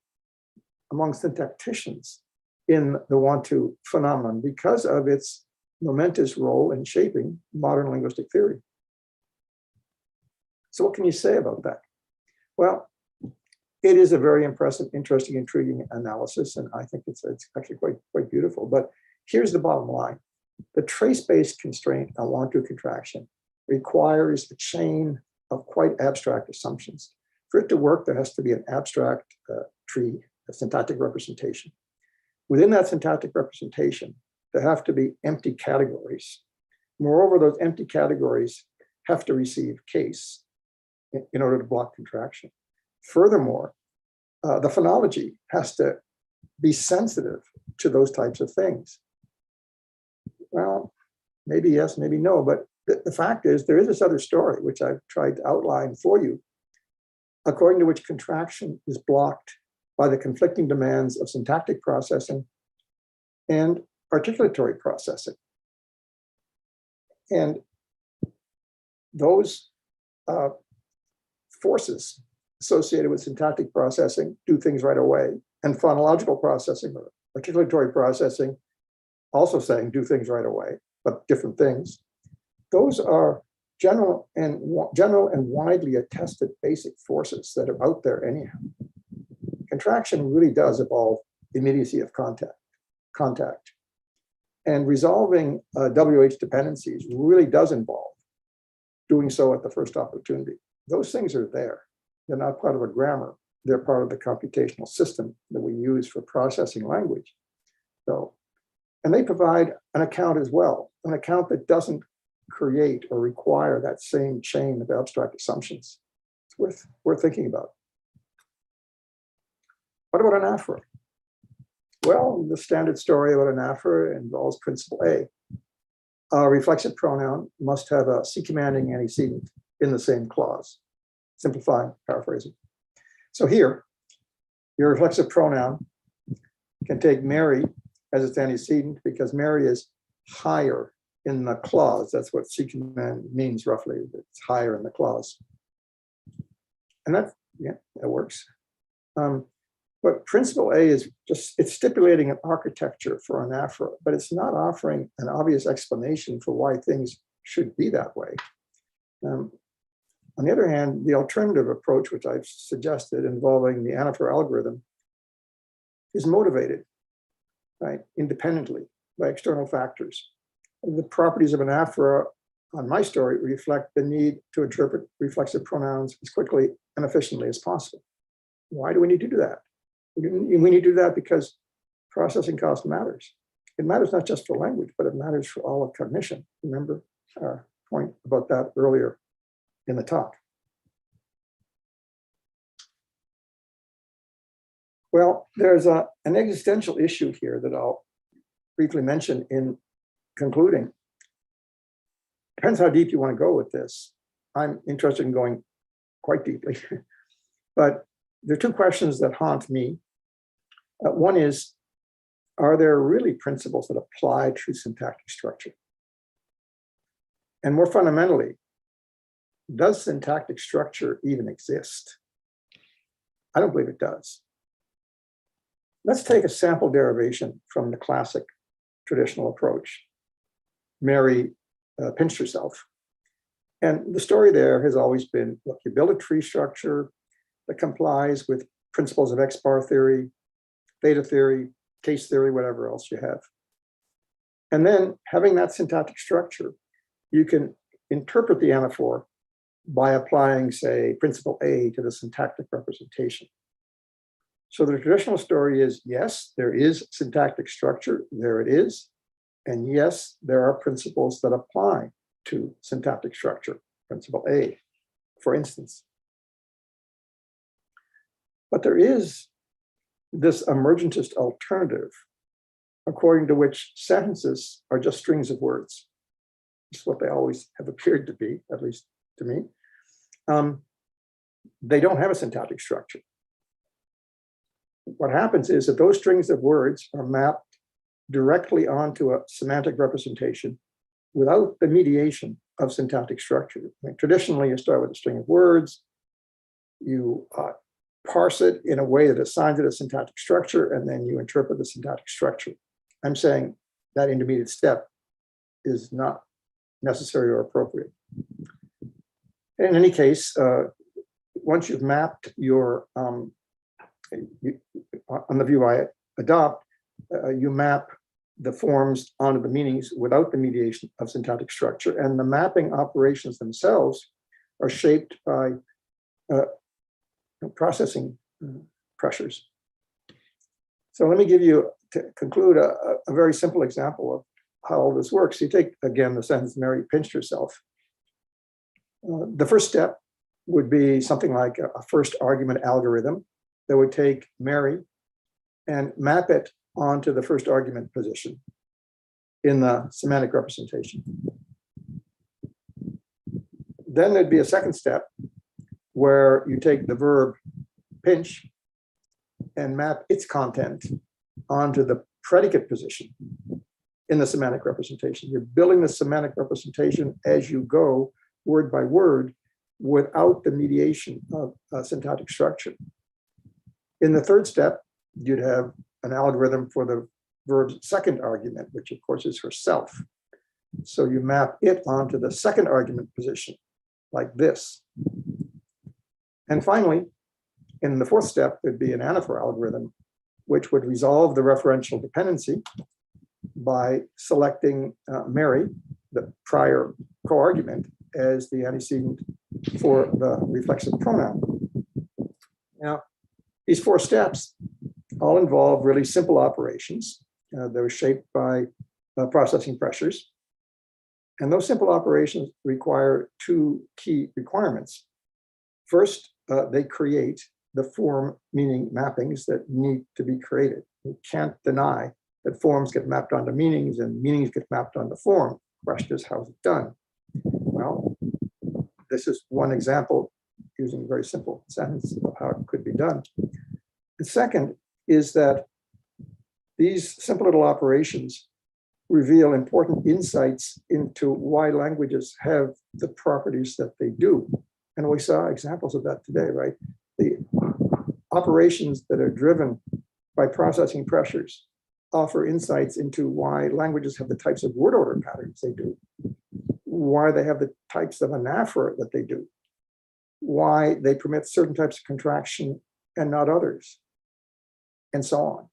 among syntacticians in the want-to phenomenon because of its momentous role in shaping modern linguistic theory. So what can you say about that? Well, it is a very impressive, interesting, intriguing analysis, and I think it's actually quite beautiful. But here's the bottom line. The trace-based constraint on want-to contraction requires a chain of quite abstract assumptions. For it to work, there has to be an abstract tree, a syntactic representation. Within that syntactic representation, there have to be empty categories. Moreover, those empty categories have to receive case in order to block contraction. Furthermore, the phonology has to be sensitive to those types of things. Well, maybe yes, maybe no, but the fact is there is this other story, which I've tried to outline for you, according to which contraction is blocked by the conflicting demands of syntactic processing and articulatory processing. And those forces associated with syntactic processing do things right away, and phonological processing or articulatory processing also saying do things right away, but different things. Those are general and widely attested basic forces that are out there anyhow. Contraction really does involve immediacy of contact. And resolving WH dependencies really does involve doing so at the first opportunity. Those things are there. They're not part of a grammar. They're part of the computational system that we use for processing language. So And they provide an account as well, an account that doesn't create or require that same chain of abstract assumptions. It's worth thinking about. What about anaphora? Well, the standard story about anaphora involves principle A. A reflexive pronoun must have a C-commanding antecedent in the same clause. Simplifying, paraphrasing. So here, your reflexive pronoun can take Mary as its antecedent because Mary is higher in the clause. That's what C-command means roughly. It's higher in the clause. And that works. But principle A is just, it's stipulating an architecture for anaphora, but it's not offering an obvious explanation for why things should be that way. On the other hand, the alternative approach, which I've suggested involving the Anaphor algorithm, is motivated, right, independently by external factors. The properties of anaphora on my story reflect the need to interpret reflexive pronouns as quickly and efficiently as possible. Why do we need to do that? We need to do that because processing cost matters. It matters not just for language, but it matters for all of cognition. Remember our point about that earlier in the talk. Well, there's an existential issue here that I'll briefly mention in concluding. Depends how deep you want to go with this. I'm interested in going quite deeply. But there are two questions that haunt me. One is, are there really principles that apply to syntactic structure? And more fundamentally, does syntactic structure even exist? I don't believe it does. Let's take a sample derivation from the classic traditional approach. Mary pinched herself. And the story there has always been, look, you build a tree structure that complies with principles of X-bar theory, theta theory, case theory, whatever else you have. And then having that syntactic structure, you can interpret the anaphor by applying, say, principle A to the syntactic representation. So the traditional story is, yes, there is syntactic structure, there it is. And yes, there are principles that apply to syntactic structure, principle A, for instance. But there is this emergentist alternative, according to which sentences are just strings of words. It's what they always have appeared to be, at least to me. They don't have a syntactic structure. What happens is that those strings of words are mapped directly onto a semantic representation without the mediation of syntactic structure. I mean, traditionally, you start with a string of words, you parse it in a way that assigns it a syntactic structure, and then you interpret the syntactic structure. I'm saying that intermediate step is not necessary or appropriate. In any case, once you've mapped your, on the view I adopt, you map the forms onto the meanings without the mediation of syntactic structure, and the mapping operations themselves are shaped by processing pressures. So let me give you, to conclude, a very simple example of how all this works. You take, again, the sentence, Mary pinched herself. The first step would be something like a first argument algorithm that would take Mary and map it onto the first argument position in the semantic representation. Then there'd be a second step where you take the verb pinch and map its content onto the predicate position in the semantic representation. You're building the semantic representation as you go, word by word, without the mediation of syntactic structure. In the third step, you'd have an algorithm for the verb's second argument, which of course is herself. So you map it onto the second argument position, like this. And finally, in the fourth step, there'd be an Anaphor algorithm, which would resolve the referential dependency by selecting Mary, the prior co-argument, as the antecedent for the reflexive pronoun. Now, these four steps all involve really simple operations. They were shaped by processing pressures. And those simple operations require two key requirements. First, they create the form meaning mappings that need to be created. We can't deny that forms get mapped onto meanings and meanings get mapped onto form. The question is, how is it done? Well, this is one example using a very simple sentence of how it could be done. The second is that these simple little operations reveal important insights into why languages have the properties that they do. And we saw examples of that today, right? The operations that are driven by processing pressures offer insights into why languages have the types of word order patterns they do, why they have the types of anaphora that they do, why they permit certain types of contraction and not others, and so on.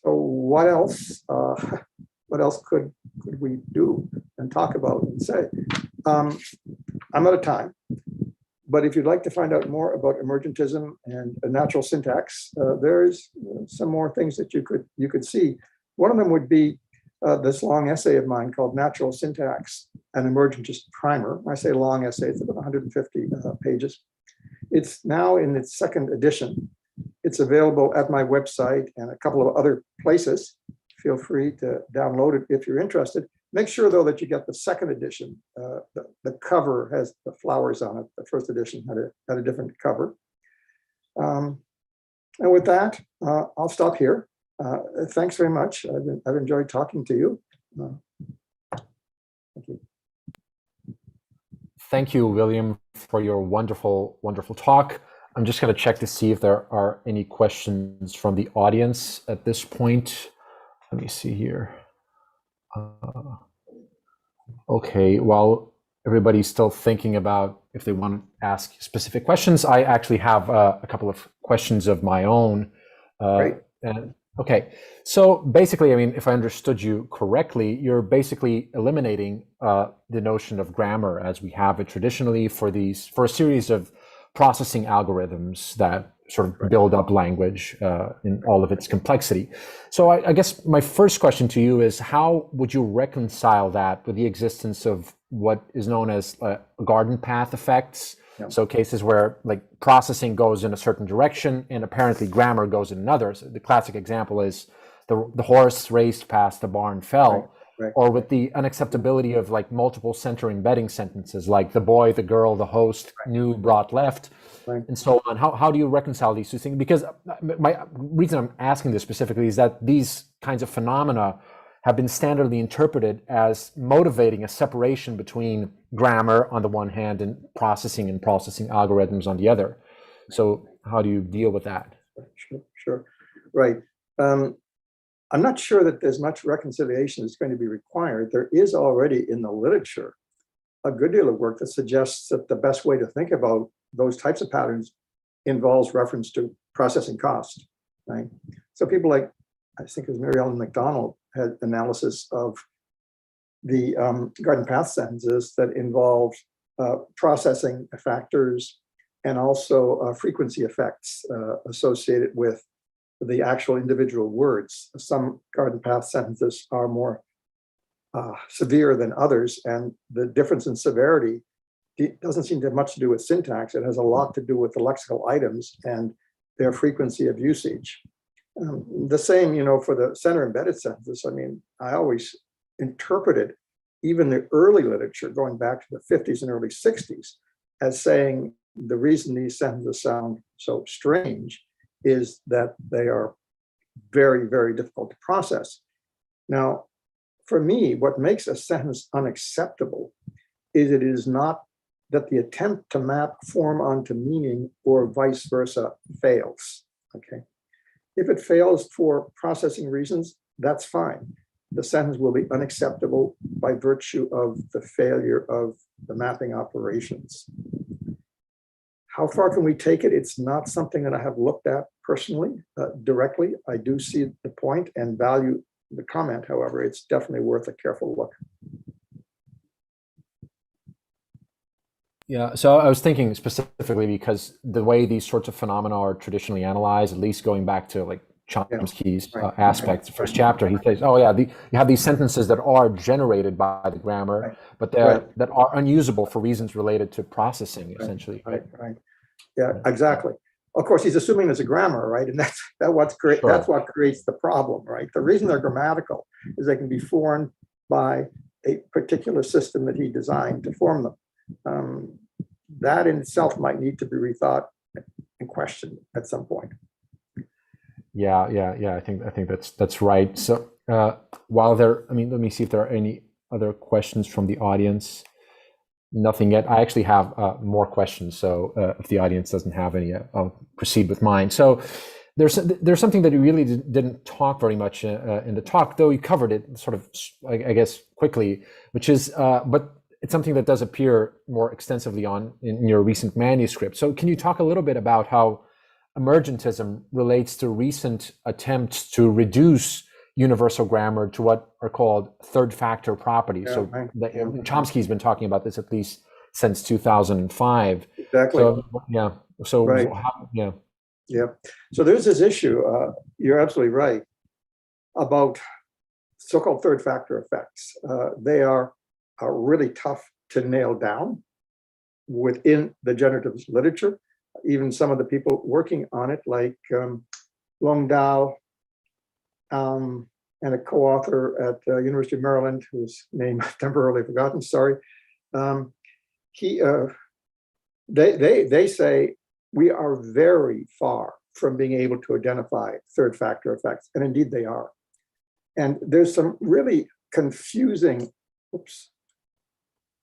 So what else? What else could we do and talk about and say? I'm out of time, but if you'd like to find out more about emergentism and natural syntax, there's some more things that you could see. One of them would be this long essay of mine called Natural Syntax, an Emergentist Primer. I say long essay, it's about 150 pages. It's now in its second edition. It's available at my website and a couple of other places. Feel free to download it if you're interested. Make sure, though, that you get the second edition. The cover has the flowers on it. The first edition had a different cover. And with that, I'll stop here. Thanks very much. I've enjoyed talking to you. Thank you. Thank you, William, for your wonderful, wonderful talk. I'm just going to check to see if there are any questions from the audience at this point. Let me see here. Okay, while everybody's still thinking about if they want to ask specific questions, I actually have a couple of questions of my own. Great. Okay, so basically, I mean, if I understood you correctly, you're basically eliminating the notion of grammar as we have it traditionally for a series of processing algorithms that sort of build up language in all of its complexity. So I guess my first question to you is, how would you reconcile that with the existence of what is known as garden path effects? Yeah. So cases where like processing goes in a certain direction and apparently grammar goes in another. So the classic example is the horse raced past the barn fell. Right. Right. Or with the unacceptability of like multiple center embedding sentences, like the boy, the girl, the host, right. Knew, brought, left, right. And so on. How do you reconcile these two things? Because my reason I'm asking this specifically is that these kinds of phenomena have been standardly interpreted as motivating a separation between grammar on the one hand and processing algorithms on the other. So how do you deal with that? Sure. Right. I'm not sure that there's much reconciliation that's going to be required. There is already in the literature a good deal of work that suggests that the best way to think about those types of patterns involves reference to processing cost, right? So people like, I think it was Mary Ellen McDonald had analysis of the garden path sentences that involved processing factors and also frequency effects associated with the actual individual words. Some garden path sentences are more severe than others, and the difference in severity doesn't seem to have much to do with syntax. It has a lot to do with the lexical items and their frequency of usage. The same, for the center embedded sentences. I mean, I always interpreted even the early literature going back to the 50s and early 60s as saying the reason these sentences sound so strange is that they are very, very difficult to process. Now, for me, what makes a sentence unacceptable is it is not that the attempt to map form onto meaning or vice versa fails, okay? If it fails for processing reasons, that's fine. The sentence will be unacceptable by virtue of the failure of the mapping operations. How far can we take it? It's not something that I have looked at personally, directly. I do see the point and value the comment. However, it's definitely worth a careful look. Yeah, so I was thinking specifically because the way these sorts of phenomena are traditionally analyzed, at least going back to like Chomsky's Right. aspects. The first chapter, he says, "Oh yeah, you have these sentences that are generated by the grammar, Right. but Right. that are unusable for reasons related to processing, essentially." Right. Yeah, exactly. Of course, he's assuming there's a grammar, right? And that's what creates the problem, right? The reason they're grammatical is they can be formed by a particular system that he designed to form them. That in itself might need to be rethought and questioned at some point. Yeah. I think that's right. So while let me see if there are any other questions from the audience. Nothing yet. I actually have more questions. So if the audience doesn't have any, I'll proceed with mine. So there's something that we really didn't talk very much in the talk, though you covered it sort of, I guess, quickly, which is, but it's something that does appear more extensively in your recent manuscript. So can you talk a little bit about how emergentism relates to recent attempts to reduce universal grammar to what are called third factor properties? Yeah, so right. Chomsky's been talking about this at least since 2005. Exactly. So yeah. So right. Yeah. So there's this issue. You're absolutely right about so-called third factor effects. They are really tough to nail down within the generative literature. Even some of the people working on it, like Longdal, and a co-author at University of Maryland, whose name I've temporarily forgotten. Sorry. They say we are very far from being able to identify third factor effects, and indeed they are. And there's some really confusing. Oops.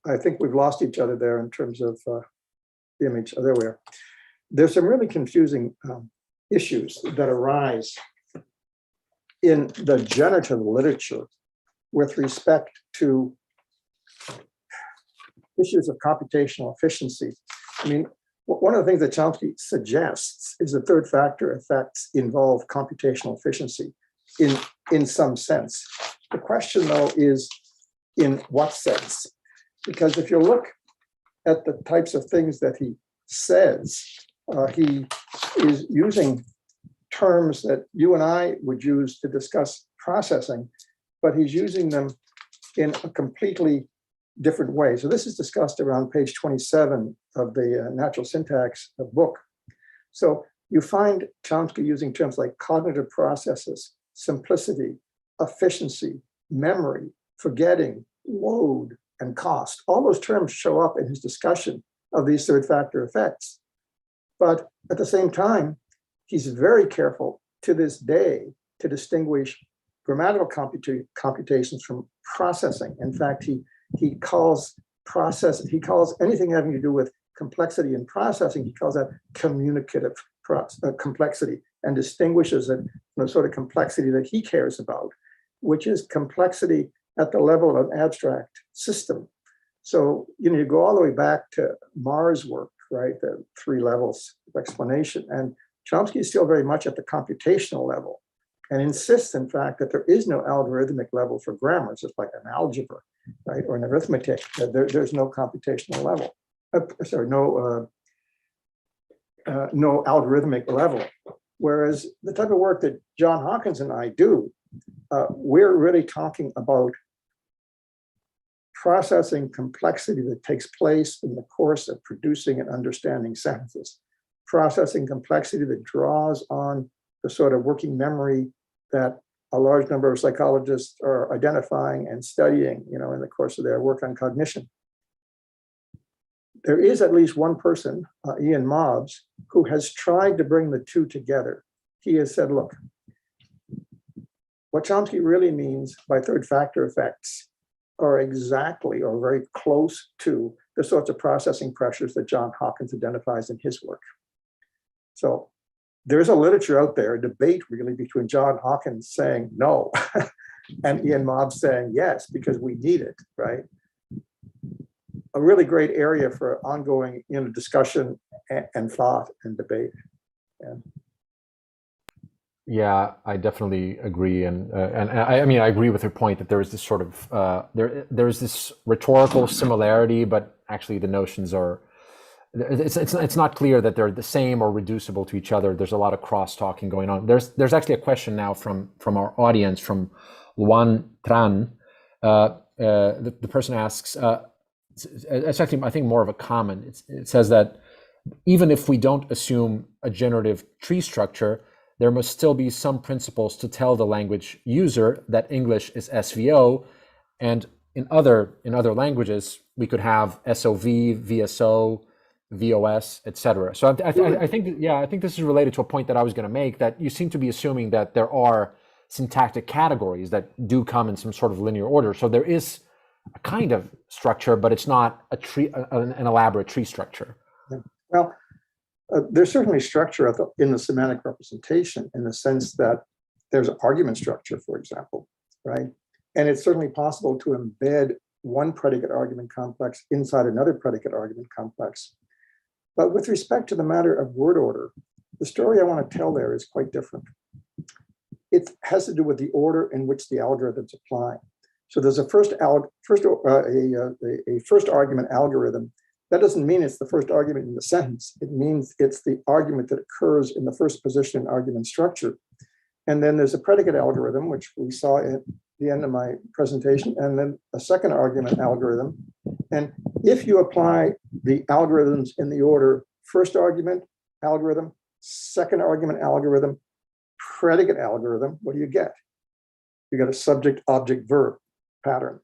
I think we've lost each other there in terms of the image. Oh, there we are. There's some really confusing issues that arise in the generative literature with respect to issues of computational efficiency. I mean, one of the things that Chomsky suggests is that third factor effects involve computational efficiency in some sense. The question, though, is in what sense? Because if you look at the types of things that he says, he is using terms that you and I would use to discuss processing, but he's using them in a completely different way. So this is discussed around page 27 of the Natural Syntax book. So you find Chomsky using terms like cognitive processes, simplicity, efficiency, memory, forgetting, load, and cost. All those terms show up in his discussion of these third factor effects. But at the same time, he's very careful to this day to distinguish grammatical computations from processing. In fact, he calls anything having to do with complexity in processing, he calls that communicative complexity, and distinguishes it from the sort of complexity that he cares about, which is complexity at the level of an abstract system. So, you go all the way back to Marr's work, right? The 3 levels of explanation. And Chomsky is still very much at the computational level and insists, in fact, that there is no algorithmic level for grammar. It's just like an algebra, right? Or an arithmetic. There's no computational level. No algorithmic level. Whereas the type of work that John Hawkins and I do, we're really talking about processing complexity that takes place in the course of producing and understanding sentences, processing complexity that draws on the sort of working memory that a large number of psychologists are identifying and studying, in the course of their work on cognition. There is at least one person, Ian Mobbs, who has tried to bring the two together. He has said, look, what Chomsky really means by third factor effects are exactly or very close to the sorts of processing pressures that John Hawkins identifies in his work. So there's a literature out there, a debate really between John Hawkins saying no and Ian Mobbs saying yes, because we need it, right? A really great area for ongoing discussion and thought and debate. Yeah, I definitely agree, and I mean I agree with your point that there is this sort of there is this rhetorical similarity, but actually the notions are it's not clear that they're the same or reducible to each other. There's a lot of cross talking going on. There's actually a question now from our audience, from Luan Tran. The person asks, it's actually, I think, more of a comment. It says that even if we don't assume a generative tree structure, there must still be some principles to tell the language user that English is SVO, and in other languages we could have SOV, VSO, VOS, etc. So I think this is related to a point that I was going to make, that you seem to be assuming that there are syntactic categories that do come in some sort of linear order. So there is a kind of structure, but it's not a tree, an elaborate tree structure. Well, there's certainly structure in the semantic representation, in the sense that there's an argument structure, for example, right? And it's certainly possible to embed one predicate argument complex inside another predicate argument complex. But with respect to the matter of word order, the story I want to tell there is quite different. It has to do with the order in which the algorithms apply. So there's a first argument algorithm. That doesn't mean it's the first argument in the sentence. It means it's the argument that occurs in the first position in argument structure. And then there's a predicate algorithm, which we saw at the end of my presentation, and then a second argument algorithm. And if you apply the algorithms in the order first argument algorithm, second argument algorithm, predicate algorithm, what do you get? You get a subject-object-verb pattern.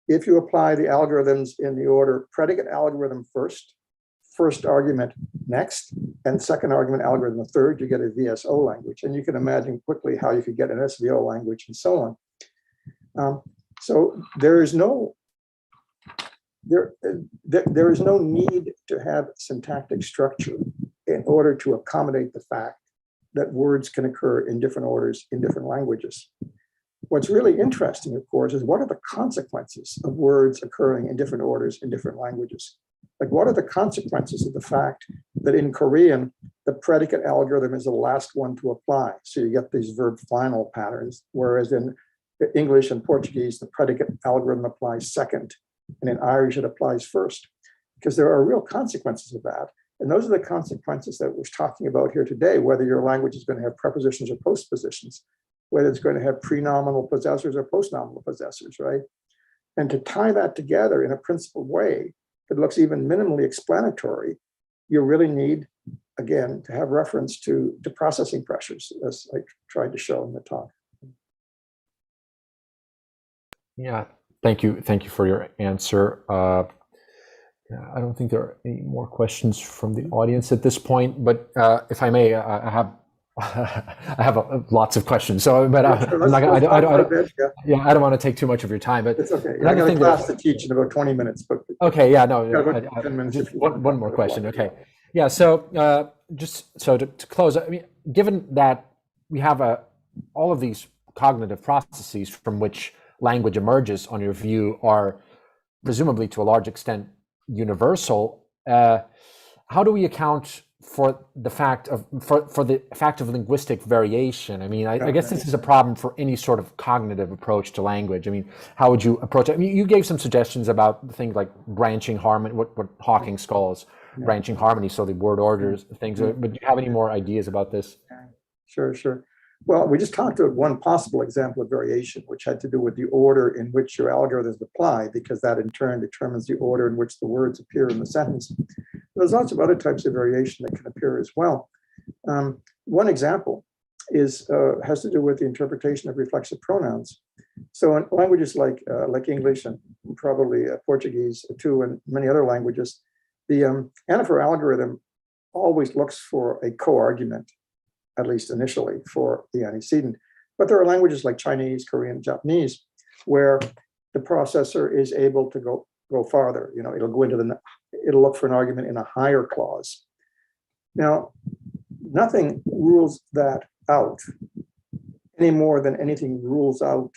If you apply the algorithms in the order predicate algorithm first argument next, and second argument algorithm third, you get a VSO language. And you can imagine quickly how you could get an SVO language and so on. So there is no need to have syntactic structure in order to accommodate the fact that words can occur in different orders in different languages. What's really interesting, of course, is what are the consequences of words occurring in different orders in different languages? Like, what are the consequences of the fact that in Korean, the predicate algorithm is the last one to apply? So you get these verb final patterns, whereas in English and Portuguese, the predicate algorithm applies second, and in Irish, it applies first, because there are real consequences of that. And those are the consequences that we're talking about here today, whether your language is going to have prepositions or postpositions, whether it's going to have prenominal possessors or postnominal possessors, right? And to tie that together in a principled way that looks even minimally explanatory, you really need, again, to have reference to processing pressures, as I tried to show in the talk. Yeah, thank you for your answer. I don't think there are any more questions from the audience at this point, but if I may, I have lots of questions. So, but I don't want to take too much of your time. But it's okay. I got a class to teach in about 20 minutes. But okay, yeah, no, 10 minutes. Just one more question. Okay, yeah. So just so to close, I mean, given that we have all of these cognitive processes from which language emerges, on your view, are presumably to a large extent universal. How do we account for the fact of linguistic variation? I mean, I guess this is a problem for any sort of cognitive approach to language. I mean, how would you approach it? I mean, you gave some suggestions about things like branching harmony, what Hawking calls branching harmony, so the word orders things. But do you have any more ideas about this? Sure. Well, we just talked about one possible example of variation, which had to do with the order in which your algorithms apply, because that in turn determines the order in which the words appear in the sentence. There's lots of other types of variation that can appear as well. One example has to do with the interpretation of reflexive pronouns. So in languages like English and probably Portuguese too, and many other languages, the Anaphor algorithm always looks for a co-argument, at least initially, for the antecedent. But there are languages like Chinese, Korean, Japanese, where the processor is able to go farther. You know, it'll look for an argument in a higher clause. Now, nothing rules that out any more than anything rules out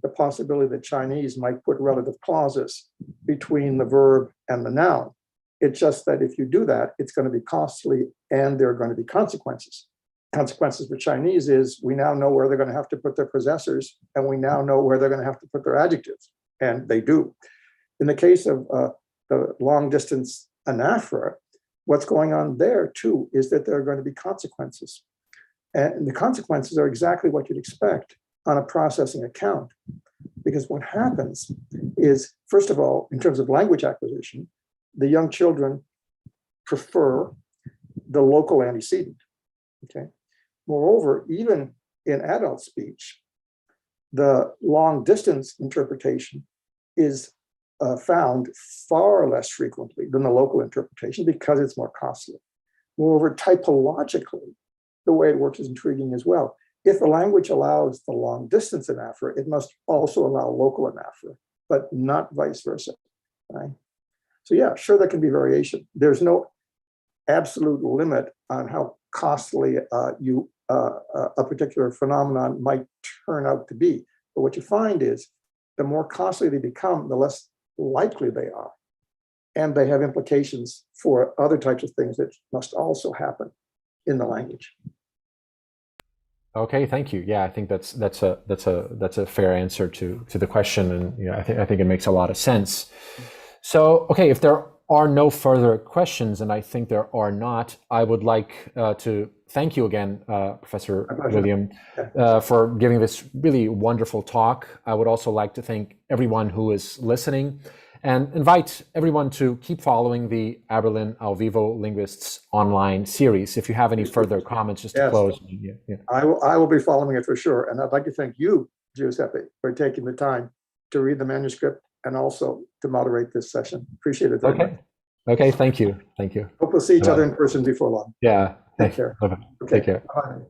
the possibility that Chinese might put relative clauses between the verb and the noun. It's just that if you do that, it's going to be costly and there are going to be consequences. Consequences for Chinese is we now know where they're going to have to put their possessors, and we now know where they're going to have to put their adjectives, and they do. In the case of the long distance anaphora, what's going on there too is that there are going to be consequences. And the consequences are exactly what you'd expect on a processing account. Because what happens is, first of all, in terms of language acquisition, the young children prefer the local antecedent. Okay. Moreover, even in adult speech, the long distance interpretation is found far less frequently than the local interpretation because it's more costly. Moreover, typologically, the way it works is intriguing as well. If the language allows the long distance anaphora, it must also allow local anaphora, but not vice versa. Right? So yeah, sure, there can be variation. There's no absolute limit on how costly a particular phenomenon might turn out to be. But what you find is the more costly they become, the less likely they are. And they have implications for other types of things that must also happen in the language. Okay, thank you. Yeah, I think that's a fair answer to the question, and I think it makes a lot of sense. So, okay, if there are no further questions, and I think there are not, I would like to thank you again, Professor William, for giving this really wonderful talk. I would also like to thank everyone who is listening, and invite everyone to keep following the Aberlin Ao Vivo Linguists online series. If you have any further comments, just to close. Yeah. I will be following it for sure. And I'd like to thank you, Giuseppe, for taking the time to read the manuscript and also to moderate this session. Appreciate it very much. Okay, thank you. Thank you. Hope we'll see each other in person before long. Yeah. Take care. Okay. Take care. Bye.